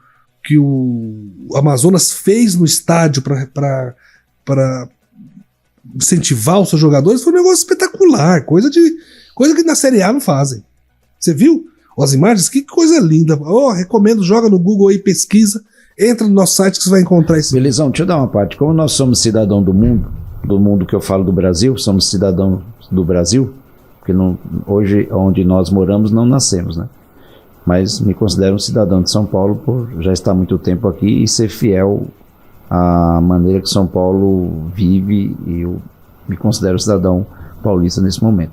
Amazonas fez no estádio para incentivar os seus jogadores. Foi um negócio espetacular, coisa que na Série A não fazem. Você viu as imagens? Que coisa linda. Recomendo, joga no Google aí, pesquisa, entra no nosso site que você vai encontrar isso. Belezão, deixa eu dar uma parte. Como nós somos cidadão do mundo que eu falo do Brasil, somos cidadão do Brasil, porque hoje onde nós moramos não nascemos, né? Mas me considero um cidadão de São Paulo por já estar muito tempo aqui e ser fiel à maneira que São Paulo vive, e eu me considero cidadão paulista nesse momento.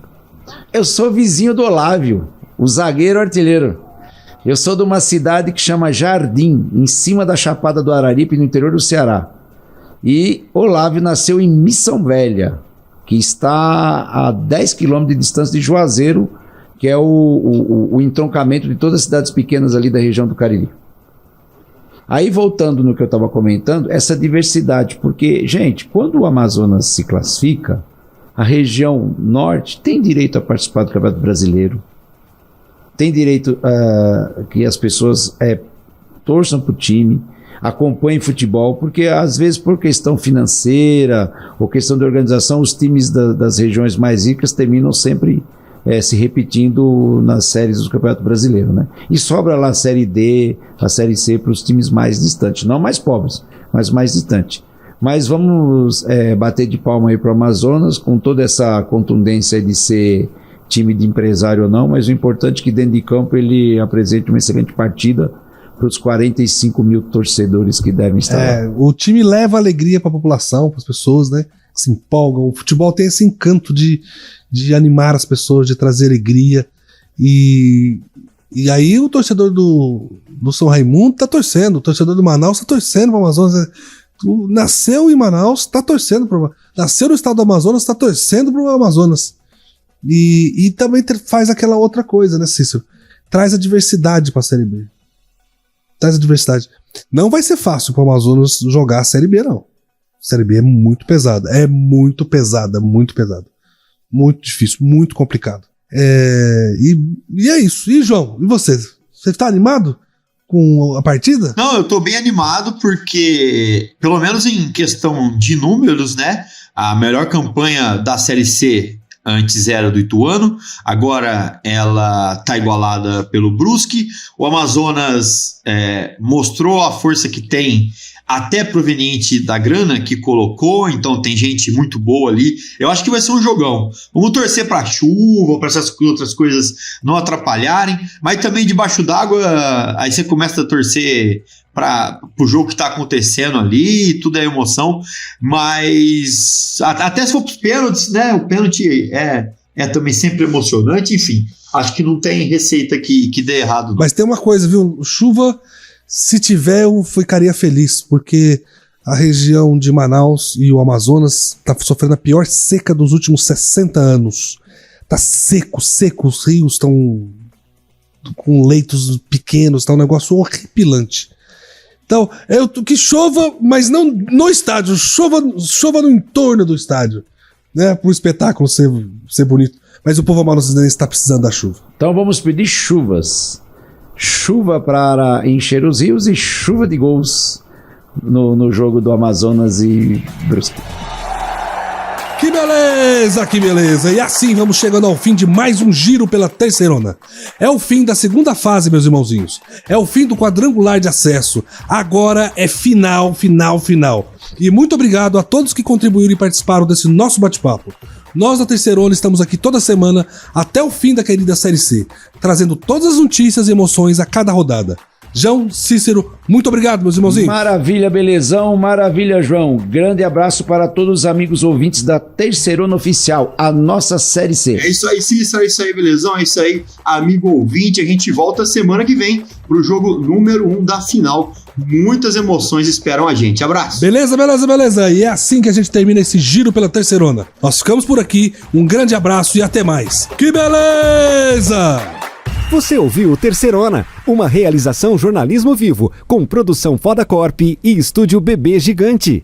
Eu sou vizinho do Olávio, o zagueiro artilheiro. Eu sou de uma cidade que chama Jardim, em cima da Chapada do Araripe, no interior do Ceará. E Olávio nasceu em Missão Velha, que está a 10 quilômetros de distância de Juazeiro, que é o entroncamento de todas as cidades pequenas ali da região do Cariri. Aí, voltando no que eu estava comentando, essa diversidade, porque, gente, quando o Amazonas se classifica, a região norte tem direito a participar do Campeonato Brasileiro, tem direito a que as pessoas torçam para o time. acompanhem futebol, porque às vezes por questão financeira ou questão de organização, os times das regiões mais ricas terminam sempre se repetindo nas séries do Campeonato Brasileiro, né? E sobra lá a Série D, a Série C para os times mais distantes, não mais pobres, mas mais distantes. Mas vamos bater de palma aí para o Amazonas, com toda essa contundência de ser time de empresário ou não, mas o importante é que dentro de campo ele apresente uma excelente partida para os 45 mil torcedores que devem estar lá. O time leva alegria para a população, para as pessoas, né? Se empolgam. O futebol tem esse encanto de animar as pessoas, de trazer alegria. E aí o torcedor do São Raimundo tá torcendo, o torcedor do Manaus tá torcendo para o Amazonas. Nasceu em Manaus, tá torcendo nasceu no estado do Amazonas, tá torcendo para o Amazonas. E também faz aquela outra coisa, né, Cícero? Traz a diversidade para a Série B. Traz a diversidade. Não vai ser fácil para o Amazonas jogar a Série B, não. A Série B é muito pesada. Muito pesada. Muito difícil, muito complicado. E é isso. E, João, e você? Você tá animado com a partida? Não, eu tô bem animado porque, pelo menos em questão de números, né? A melhor campanha da Série C antes era do Ituano, agora ela tá igualada pelo Brusque. O Amazonas mostrou a força que tem, até proveniente da grana que colocou, então tem gente muito boa ali. Eu acho que vai ser um jogão. Vamos torcer para chuva, para essas outras coisas não atrapalharem, mas também debaixo d'água, aí você começa a torcer para o jogo que está acontecendo ali, tudo é emoção, mas até se for para os pênaltis, né? O pênalti é também sempre emocionante, enfim. Acho que não tem receita que dê errado. Não. Mas tem uma coisa, viu? Chuva, se tiver, eu ficaria feliz, porque a região de Manaus e o Amazonas está sofrendo a pior seca dos últimos 60 anos. Tá seco, os rios estão com leitos pequenos, tá um negócio horripilante. Então, que chova, mas não no estádio, chova no entorno do estádio, né? Para o espetáculo ser bonito. Mas o povo amazonense está precisando da chuva. Então vamos pedir chuvas. Chuva para encher os rios e chuva de gols no jogo do Amazonas e Brusque. Que beleza! E assim vamos chegando ao fim de mais um giro pela Terceirona. É o fim da segunda fase, meus irmãozinhos. É o fim do quadrangular de acesso. Agora é final. E muito obrigado a todos que contribuíram e participaram desse nosso bate-papo. Nós da Terceirona estamos aqui toda semana até o fim da querida Série C, trazendo todas as notícias e emoções a cada rodada. João, Cícero, muito obrigado, meus irmãozinhos. Maravilha, belezão, maravilha, João. Grande abraço para todos os amigos ouvintes da Terceirona Oficial, a nossa Série C. É isso aí, Cícero, é isso aí, belezão, é isso aí, amigo ouvinte. A gente volta semana que vem pro jogo número 1 da final. Muitas emoções esperam a gente. Abraço. Beleza. E é assim que a gente termina esse giro pela Terceirona. Nós ficamos por aqui, um grande abraço e até mais. Que beleza! Você ouviu o Terceirona, uma realização jornalismo vivo, com produção Foda Corp e estúdio Bebê Gigante.